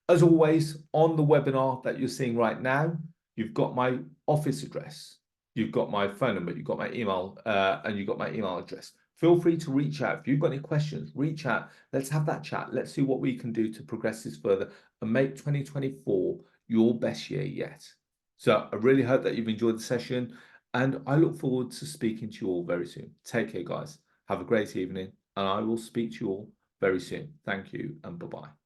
As always, on the webinar that you're seeing right now, you've got my office address, you've got my phone number, you've got my email, and you've got my email address. Feel free to reach out. If you've got any questions, reach out. Let's have that chat. Let's see what we can do to progress this further and make 2024 your best year yet. So I really hope that you've enjoyed the session, and I look forward to speaking to you all very soon. Take care, guys. Have a great evening, and I will speak to you all very soon. Thank you, and bye-bye.